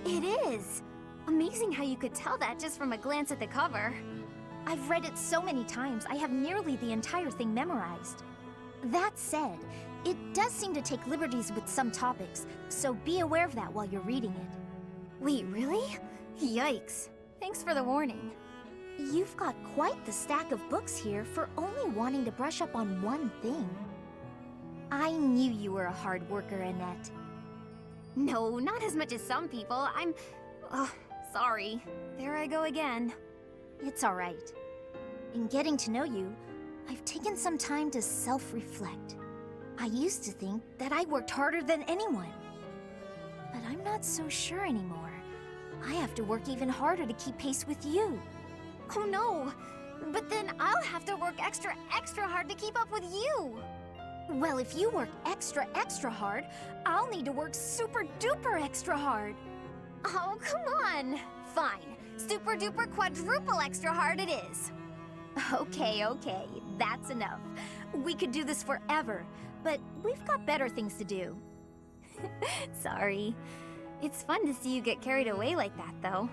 It is! Amazing how you could tell that just from a glance at the cover. I've read it so many times, I have nearly the entire thing memorized. That said, it does seem to take liberties with some topics, so be aware of that while you're reading it. Wait, really? Yikes. Thanks for the warning. You've got quite the stack of books here for only wanting to brush up on one thing. I knew you were a hard worker, Annette. No, not as much as some people. Oh, sorry. There I go again. It's all right. In getting to know you, I've taken some time to self-reflect. I used to think that I worked harder than anyone. But I'm not so sure anymore. I have to work even harder to keep pace with you. Oh no! But then I'll have to work extra hard to keep up with you! Well, if you work extra hard, I'll need to work super duper extra hard. Oh, come on! Fine. Super duper quadruple extra hard it is. Okay, that's enough. We could do this forever, but we've got better things to do. Sorry. It's fun to see you get carried away like that, though.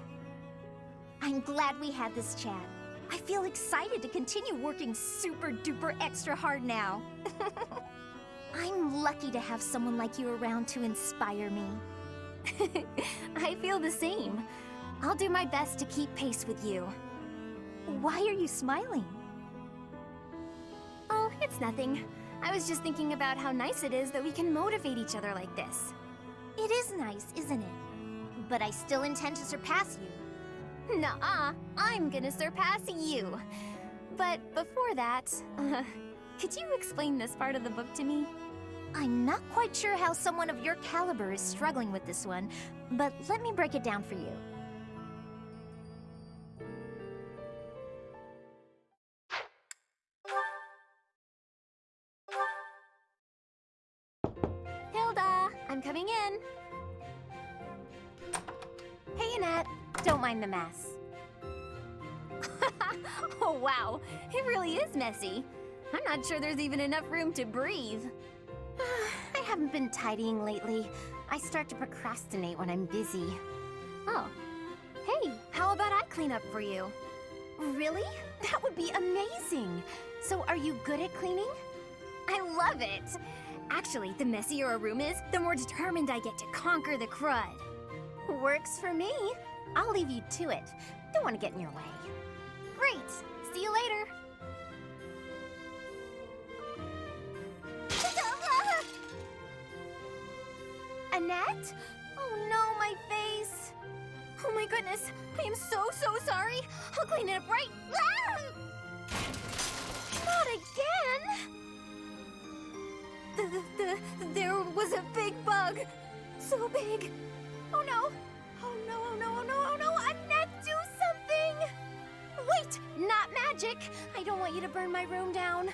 I'm glad we had this chat. I feel excited to continue working super duper extra hard now. I'm lucky to have someone like you around to inspire me. I feel the same. I'll do my best to keep pace with you. Why are you smiling? Oh, it's nothing. I was just thinking about how nice it is that we can motivate each other like this. It is nice, isn't it? But I still intend to surpass you. Nuh-uh, I'm gonna surpass you. But before that, could you explain this part of the book to me? I'm not quite sure how someone of your caliber is struggling with this one, but let me break it down for you. Hilda, I'm coming in. Hey, Annette. Don't mind the mess. Oh, wow. It really is messy. I'm not sure there's even enough room to breathe. I haven't been tidying lately. I start to procrastinate when I'm busy. Oh. Hey, how about I clean up for you? Really? That would be amazing. So are you good at cleaning? I love it. Actually, the messier a room is, the more determined I get to conquer the crud. Works for me. I'll leave you to it. Don't want to get in your way. Great. See you later. Annette? Oh no, my face. Oh my goodness. I am so sorry. I'll clean it up right. Ah! Not again. There was a big bug. So big. Oh no. Oh no, oh no, oh no, oh no. Annette, do something. Wait, not magic. I don't want you to burn my room down.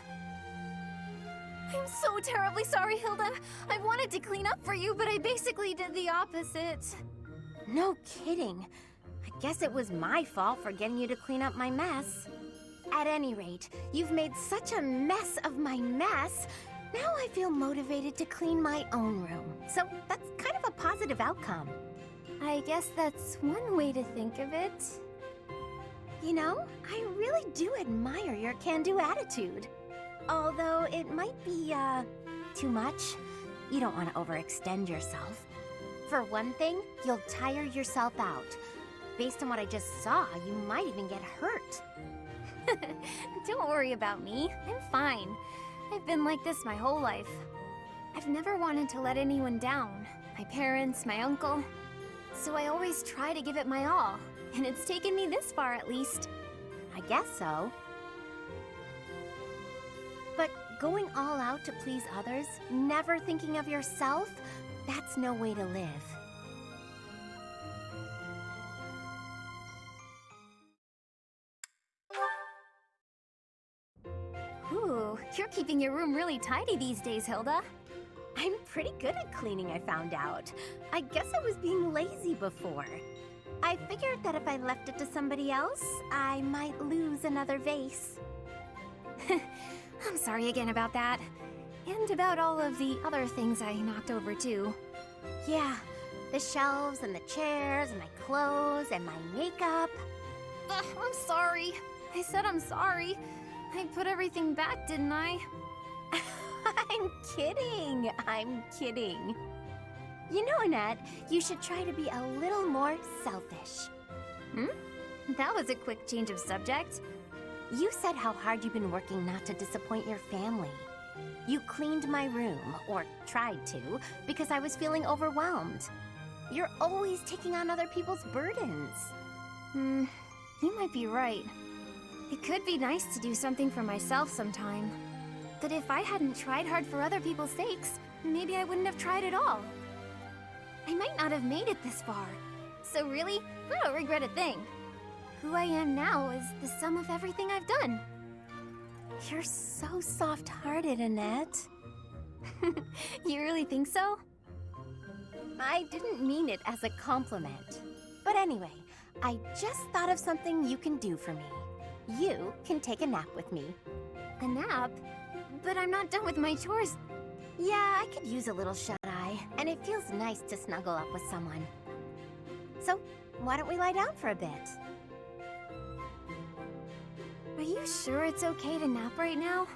I'm so terribly sorry, Hilda. I wanted to clean up for you, but I basically did the opposite. No kidding. I guess it was my fault for getting you to clean up my mess. At any rate, you've made such a mess of my mess. Now I feel motivated to clean my own room. So that's kind of a positive outcome. I guess that's one way to think of it. You know, I really do admire your can-do attitude. Although it might be, too much. You don't want to overextend yourself. For one thing, you'll tire yourself out. Based on what I just saw, you might even get hurt. Don't worry about me. I'm fine. I've been like this my whole life. I've never wanted to let anyone down. My parents, my uncle. So I always try to give it my all. And it's taken me this far, at least. I guess so. But going all out to please others, never thinking of yourself, that's no way to live. Ooh, you're keeping your room really tidy these days, Hilda. I'm pretty good at cleaning, I found out. I guess I was being lazy before. I figured that if I left it to somebody else, I might lose another vase. I'm sorry again about that. And about all of the other things I knocked over, too. Yeah, the shelves and the chairs and my clothes and my makeup. Ugh, I'm sorry. I said I'm sorry. I put everything back, didn't I? I'm kidding. You know, Annette, you should try to be a little more selfish. That was a quick change of subject. You said how hard you've been working not to disappoint your family. You cleaned my room, or tried to, because I was feeling overwhelmed. You're always taking on other people's burdens. You might be right. It could be nice to do something for myself sometime. But if I hadn't tried hard for other people's sakes, maybe I wouldn't have tried at all. I might not have made it this far. So really, I don't regret a thing. Who I am now is the sum of everything I've done. You're so soft-hearted, Annette. You really think so? I didn't mean it as a compliment. But anyway, I just thought of something you can do for me. You can take a nap with me. A nap? But I'm not done with my chores. Yeah, I could use a little shut-eye, and it feels nice to snuggle up with someone. So, why don't we lie down for a bit? Are you sure it's okay to nap right now?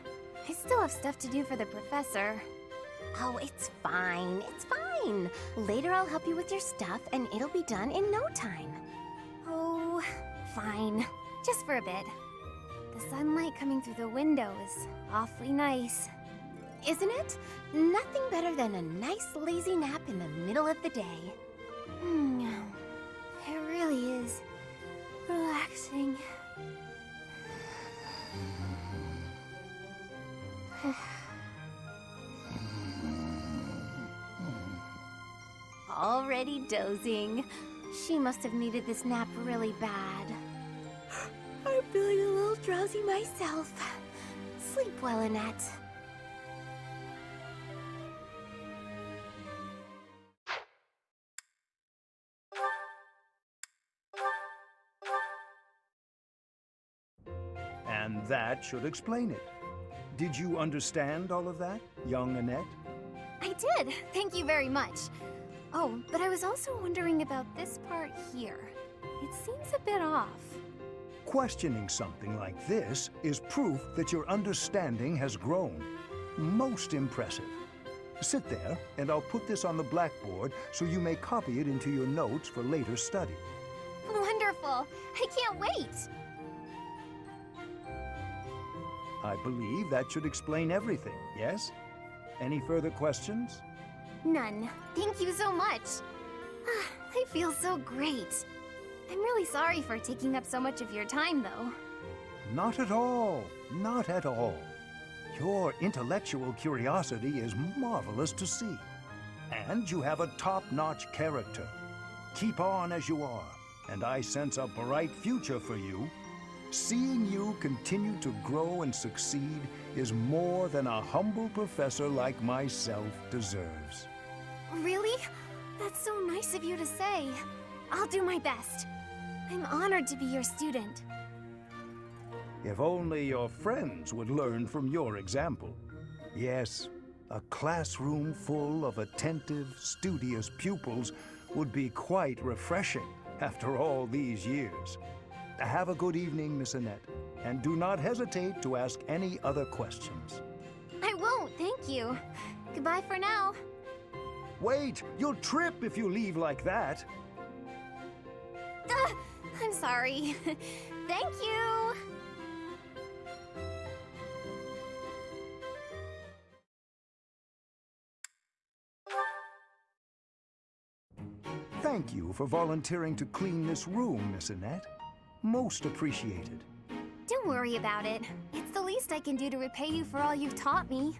I still have stuff to do for the professor. Oh, it's fine. It's fine. Later I'll help you with your stuff, and it'll be done in no time. Oh, fine. Just for a bit. The sunlight coming through the window is awfully nice. Isn't it? Nothing better than a nice lazy nap in the middle of the day. It really is relaxing. Already dozing. She must have needed this nap really bad. I'm feeling a little drowsy myself. Sleep well, Annette. And that should explain it. Did you understand all of that, young Annette? I did. Thank you very much. Oh, but I was also wondering about this part here. It seems a bit off. Questioning something like this is proof that your understanding has grown. Most impressive. Sit there, and I'll put this on the blackboard so you may copy it into your notes for later study. Wonderful! I can't wait! I believe that should explain everything, yes? Any further questions? None. Thank you so much. I feel so great. I'm really sorry for taking up so much of your time, though. Not at all. Not at all. Your intellectual curiosity is marvelous to see. And you have a top-notch character. Keep on as you are, and I sense a bright future for you. Seeing you continue to grow and succeed is more than a humble professor like myself deserves. Really? That's so nice of you to say. I'll do my best. I'm honored to be your student. If only your friends would learn from your example. Yes, a classroom full of attentive, studious pupils would be quite refreshing after all these years. Have a good evening, Miss Annette, and do not hesitate to ask any other questions. I won't, thank you. Goodbye for now. Wait, you'll trip if you leave like that. I'm sorry. Thank you. Thank you for volunteering to clean this room, Miss Annette. Most appreciated. Don't worry about it. It's the least I can do to repay you for all you've taught me.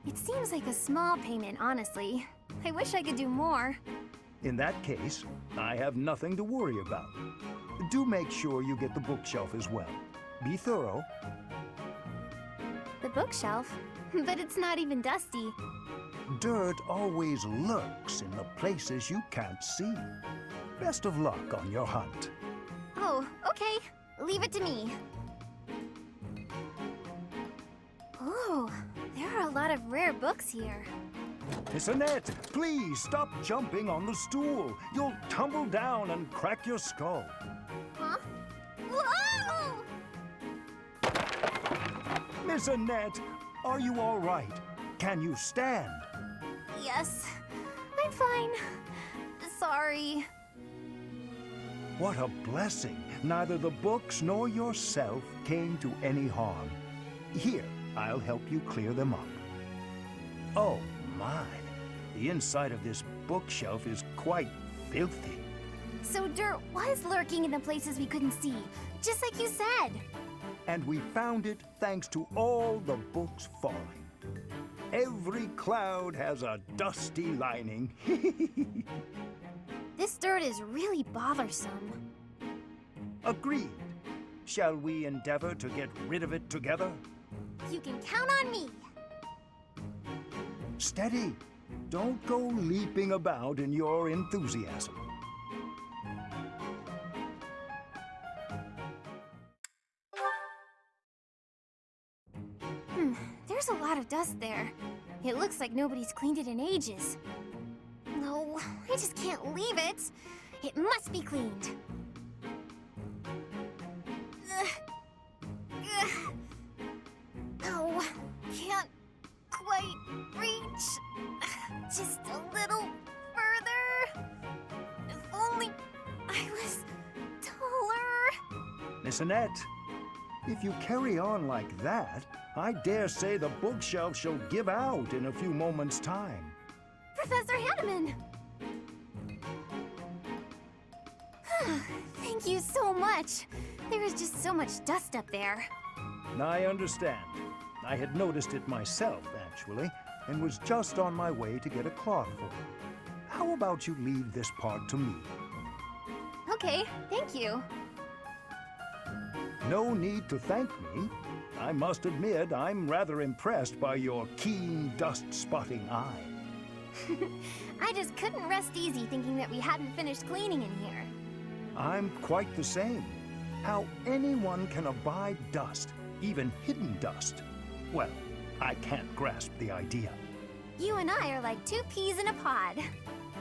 It seems like a small payment, honestly. I wish I could do more. In that case, I have nothing to worry about. Do make sure you get the bookshelf as well. Be thorough. The bookshelf? But it's not even dusty. Dirt always lurks in the places you can't see. Best of luck on your hunt. Oh, okay. Leave it to me. Oh, there are a lot of rare books here. Miss Annette, please stop jumping on the stool. You'll tumble down and crack your skull. Huh? Whoa! Miss Annette, are you all right? Can you stand? Yes, I'm fine. Sorry. What a blessing. Neither the books nor yourself came to any harm. Here, I'll help you clear them up. Oh, my. The inside of this bookshelf is quite filthy. So dirt was lurking in the places we couldn't see, just like you said. And we found it thanks to all the books falling. Every cloud has a dusty lining. This dirt is really bothersome. Agreed. Shall we endeavor to get rid of it together? You can count on me. Steady. Don't go leaping about in your enthusiasm. There's a lot of dust there. It looks like nobody's cleaned it in ages. No, I just can't leave it. It must be cleaned. Oh, can't quite reach. Just a little further. If only I was taller. Miss Annette, if you carry on like that, I dare say the bookshelf shall give out in a few moments' time. Professor Hanneman! Thank you so much. There is just so much dust up there. I understand. I had noticed it myself, actually, and was just on my way to get a cloth for it. How about you leave this part to me? Okay, thank you. No need to thank me. I must admit, I'm rather impressed by your keen dust-spotting eye. I just couldn't rest easy thinking that we hadn't finished cleaning in here. I'm quite the same. How anyone can abide dust, even hidden dust, well, I can't grasp the idea. You and I are like two peas in a pod.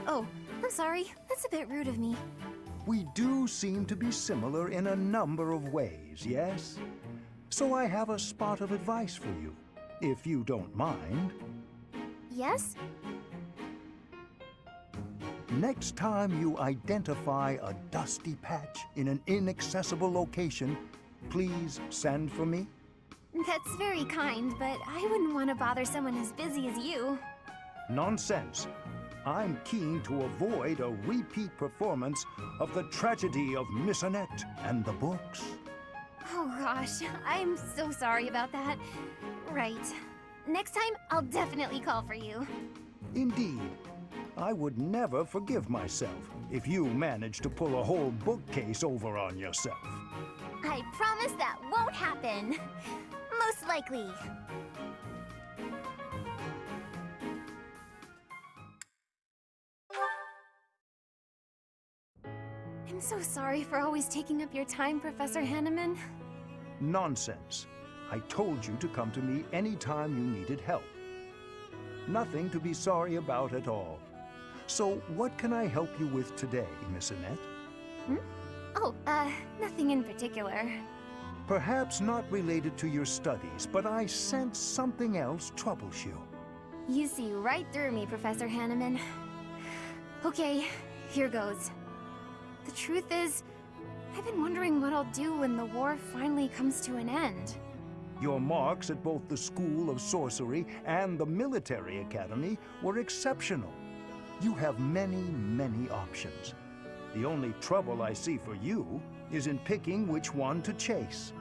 Oh, I'm sorry. That's a bit rude of me. We do seem to be similar in a number of ways, yes? So I have a spot of advice for you, if you don't mind. Yes? Next time you identify a dusty patch in an inaccessible location, please send for me. That's very kind, but I wouldn't want to bother someone as busy as you. Nonsense. I'm keen to avoid a repeat performance of the tragedy of Miss Annette and the books. Oh gosh, I'm so sorry about that. Right. Next time, I'll definitely call for you. Indeed. I would never forgive myself if you managed to pull a whole bookcase over on yourself. I promise that won't happen. Most likely. I'm so sorry for always taking up your time, Professor Hanneman. Nonsense. I told you to come to me anytime you needed help. Nothing to be sorry about at all. So what can I help you with today, Miss Annette? Oh, nothing in particular. Perhaps not related to your studies, but I sense something else troubles you. You see right through me, Professor Hanneman. Okay, here goes. The truth is, I've been wondering what I'll do when the war finally comes to an end. Your marks at both the School of Sorcery and the Military Academy were exceptional. You have many, many options. The only trouble I see for you is in picking which one to chase.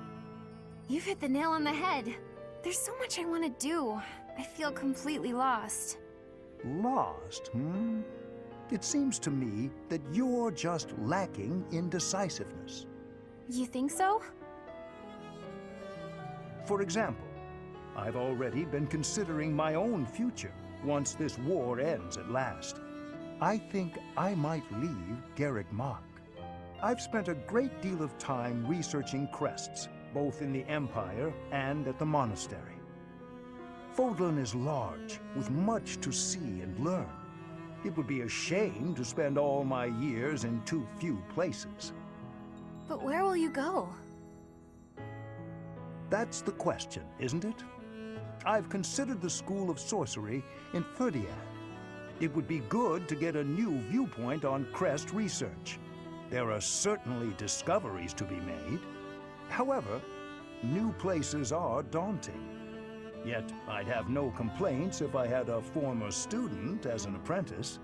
You've hit the nail on the head. There's so much I want to do. I feel completely lost. Lost, It seems to me that you're just lacking in decisiveness. You think so? For example, I've already been considering my own future once this war ends at last. I think I might leave Garrick Mach. I've spent a great deal of time researching crests, both in the Empire and at the monastery. Fodlan is large, with much to see and learn. It would be a shame to spend all my years in too few places. But where will you go? That's the question, isn't it? I've considered the School of Sorcery in Ferdiad. It would be good to get a new viewpoint on crest research. There are certainly discoveries to be made. However, new places are daunting. Yet I'd have no complaints if I had a former student as an apprentice.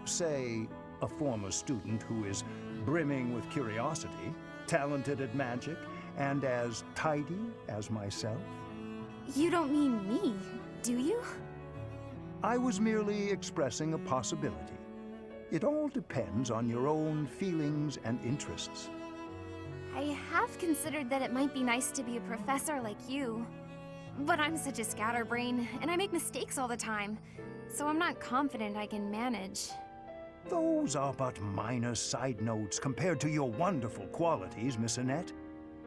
Say, a former student who is brimming with curiosity, talented at magic, and as tidy as myself. You don't mean me, do you? I was merely expressing a possibility. It all depends on your own feelings and interests. I have considered that it might be nice to be a professor like you. But I'm such a scatterbrain, and I make mistakes all the time. So I'm not confident I can manage. Those are but minor side notes compared to your wonderful qualities, Miss Annette.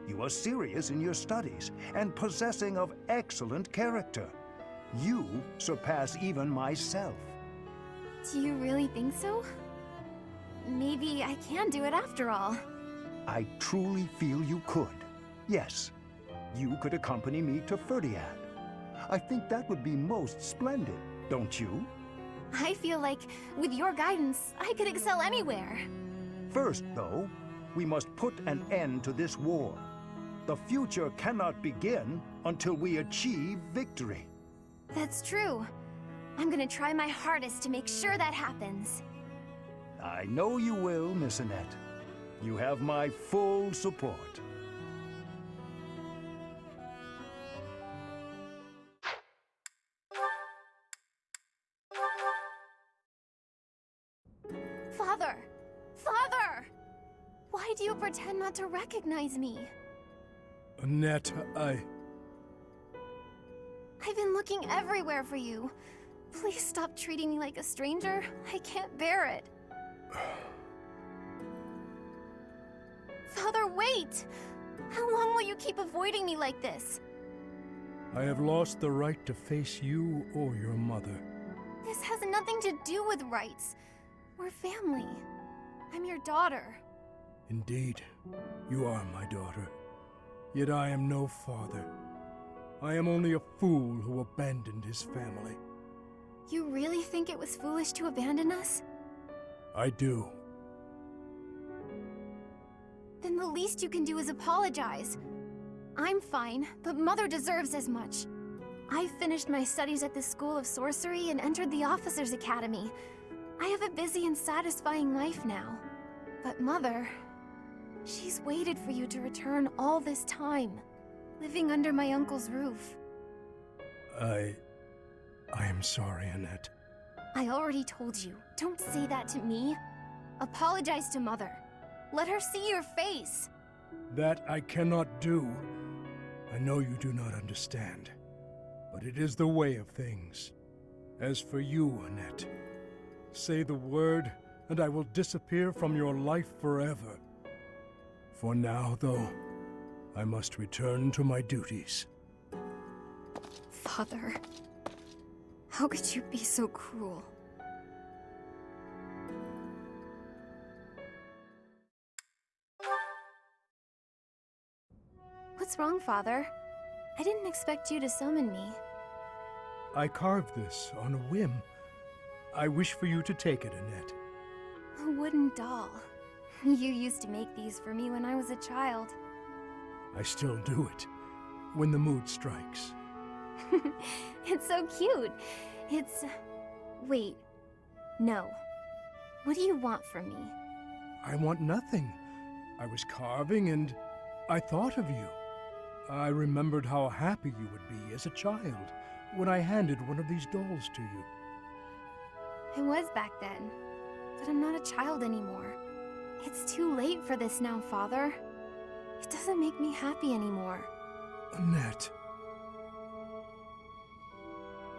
You are serious in your studies and possessing of excellent character. You surpass even myself. Do you really think so? Maybe I can do it after all. I truly feel you could. Yes, you could accompany me to Ferdiad. I think that would be most splendid, don't you? I feel like, with your guidance, I could excel anywhere. First, though, we must put an end to this war. The future cannot begin until we achieve victory. That's true. I'm gonna try my hardest to make sure that happens. I know you will, Miss Annette. You have my full support. Father! Father! Why do you pretend not to recognize me? Annette, I've been looking everywhere for you. Please stop treating me like a stranger. I can't bear it. Father, wait! How long will you keep avoiding me like this? I have lost the right to face you or your mother. This has nothing to do with rights. We're family. I'm your daughter. Indeed, you are my daughter. Yet I am no father. I am only a fool who abandoned his family. You really think it was foolish to abandon us? I do. Then the least you can do is apologize. I'm fine, but Mother deserves as much. I finished my studies at the School of Sorcery and entered the Officers' Academy. I have a busy and satisfying life now. But Mother, she's waited for you to return all this time, living under my uncle's roof. I am sorry, Annette. I already told you, don't say that to me. Apologize to Mother. Let her see your face. That I cannot do. I know you do not understand, but it is the way of things. As for you, Annette, say the word, and I will disappear from your life forever. For now, though, I must return to my duties. Father, how could you be so cruel? What's wrong, Father? I didn't expect you to summon me. I carved this on a whim. I wish for you to take it, Annette. A wooden doll. You used to make these for me when I was a child. I still do it, when the mood strikes. It's so cute. It's... Wait. No. What do you want from me? I want nothing. I was carving and I thought of you. I remembered how happy you would be as a child when I handed one of these dolls to you. I was back then, but I'm not a child anymore. It's too late for this now, Father. It doesn't make me happy anymore. Annette.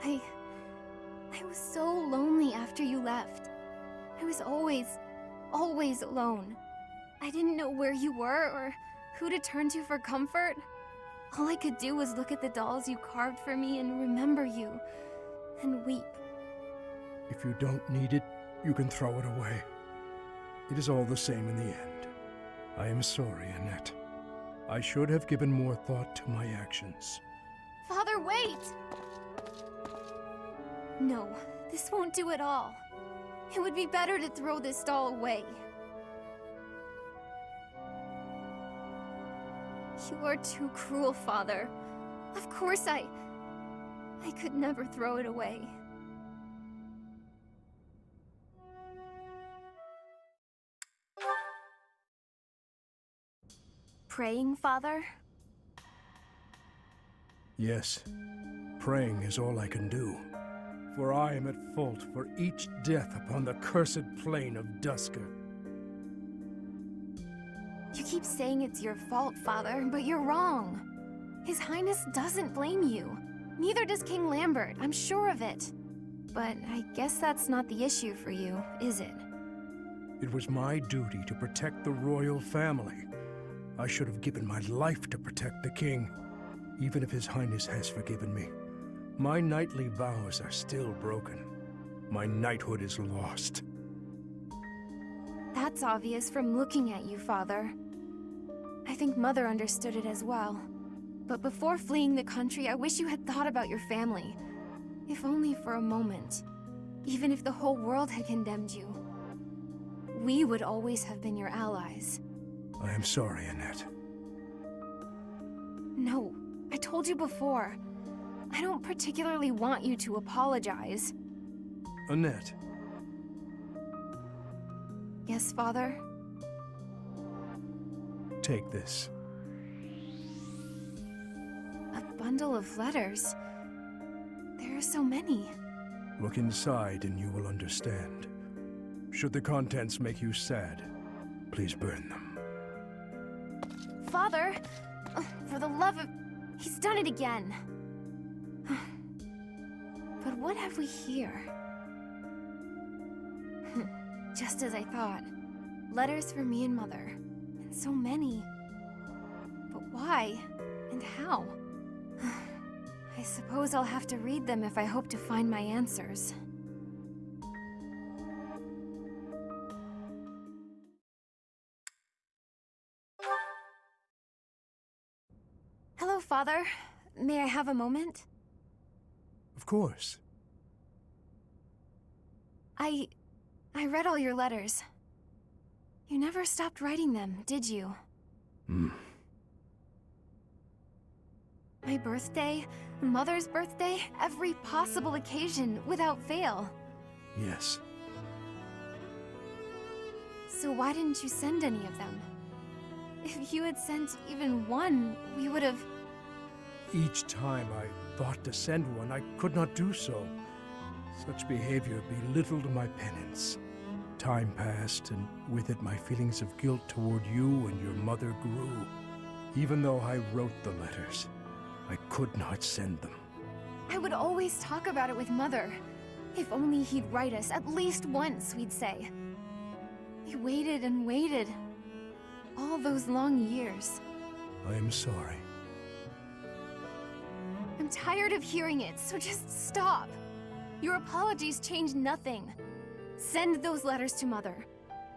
I was so lonely after you left. I was always alone. I didn't know where you were or who to turn to for comfort. All I could do was look at the dolls you carved for me and remember you, and weep. If you don't need it, you can throw it away. It is all the same in the end. I am sorry, Annette. I should have given more thought to my actions. Father, wait! No, this won't do at all. It would be better to throw this doll away. You are too cruel, Father. Of course I could never throw it away. Praying, Father? Yes, praying is all I can do. for I am at fault for each death upon the cursed plain of Dusker. You keep saying it's your fault, Father, but you're wrong. His Highness doesn't blame you. Neither does King Lambert, I'm sure of it. But I guess that's not the issue for you, is it? It was my duty to protect the royal family. I should have given my life to protect the king, even if His Highness has forgiven me. My knightly vows are still broken. My knighthood is lost. That's obvious from looking at you, Father. I think Mother understood it as well. But before fleeing the country, I wish you had thought about your family. If only for a moment. Even if the whole world had condemned you. We would always have been your allies. I am sorry, Annette. No, I told you before. I don't particularly want you to apologize. Annette. Yes, Father? Take this. A bundle of letters. There are so many. Look inside and you will understand. Should the contents make you sad, please burn them. Father! For the love of... He's done it again. But what have we here? Just as I thought. Letters for me and Mother. And so many. But why? And how? I suppose I'll have to read them if I hope to find my answers. Hello, Father. May I have a moment? Of course. I read all your letters. You never stopped writing them, did you? My birthday, Mother's birthday, every possible occasion, without fail. Yes. So why didn't you send any of them? If you had sent even one, we would have... Each time I thought to send one, I could not do so. Such behavior belittled my penance. Time passed, and with it my feelings of guilt toward you and your mother grew. Even though I wrote the letters, I could not send them. I would always talk about it with Mother. If only he'd write us at least once, we'd say. We waited and waited. All those long years. I am sorry. I'm tired of hearing it, so just stop. Your apologies change nothing. Send those letters to Mother.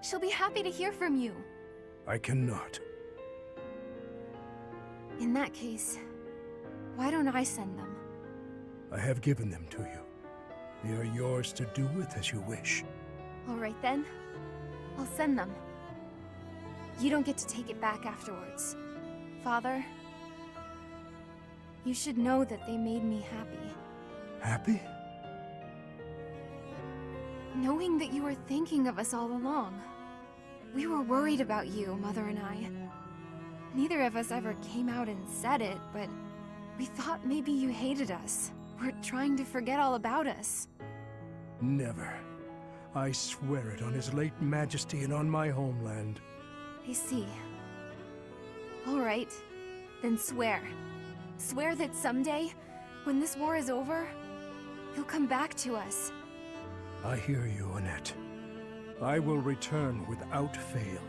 She'll be happy to hear from you. I cannot. In that case, why don't I send them? I have given them to you. They are yours to do with as you wish. All right then. I'll send them. You don't get to take it back afterwards. Father, you should know that they made me happy. Happy? Knowing that you were thinking of us all along. We were worried about you, Mother and I. Neither of us ever came out and said it, but we thought maybe you hated us. Were trying to forget all about us. Never. I swear it on His late Majesty and on my homeland. I see. All right. Then swear. Swear that someday, when this war is over, you'll come back to us. I hear you, Annette. I will return without fail.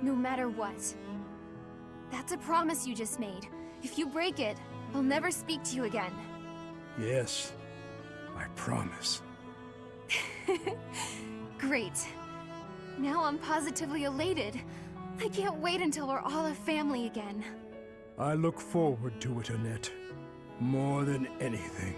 No matter what. That's a promise you just made. If you break it, I'll never speak to you again. Yes, I promise. Great. Now I'm positively elated. I can't wait until we're all a family again. I look forward to it, Annette. More than anything.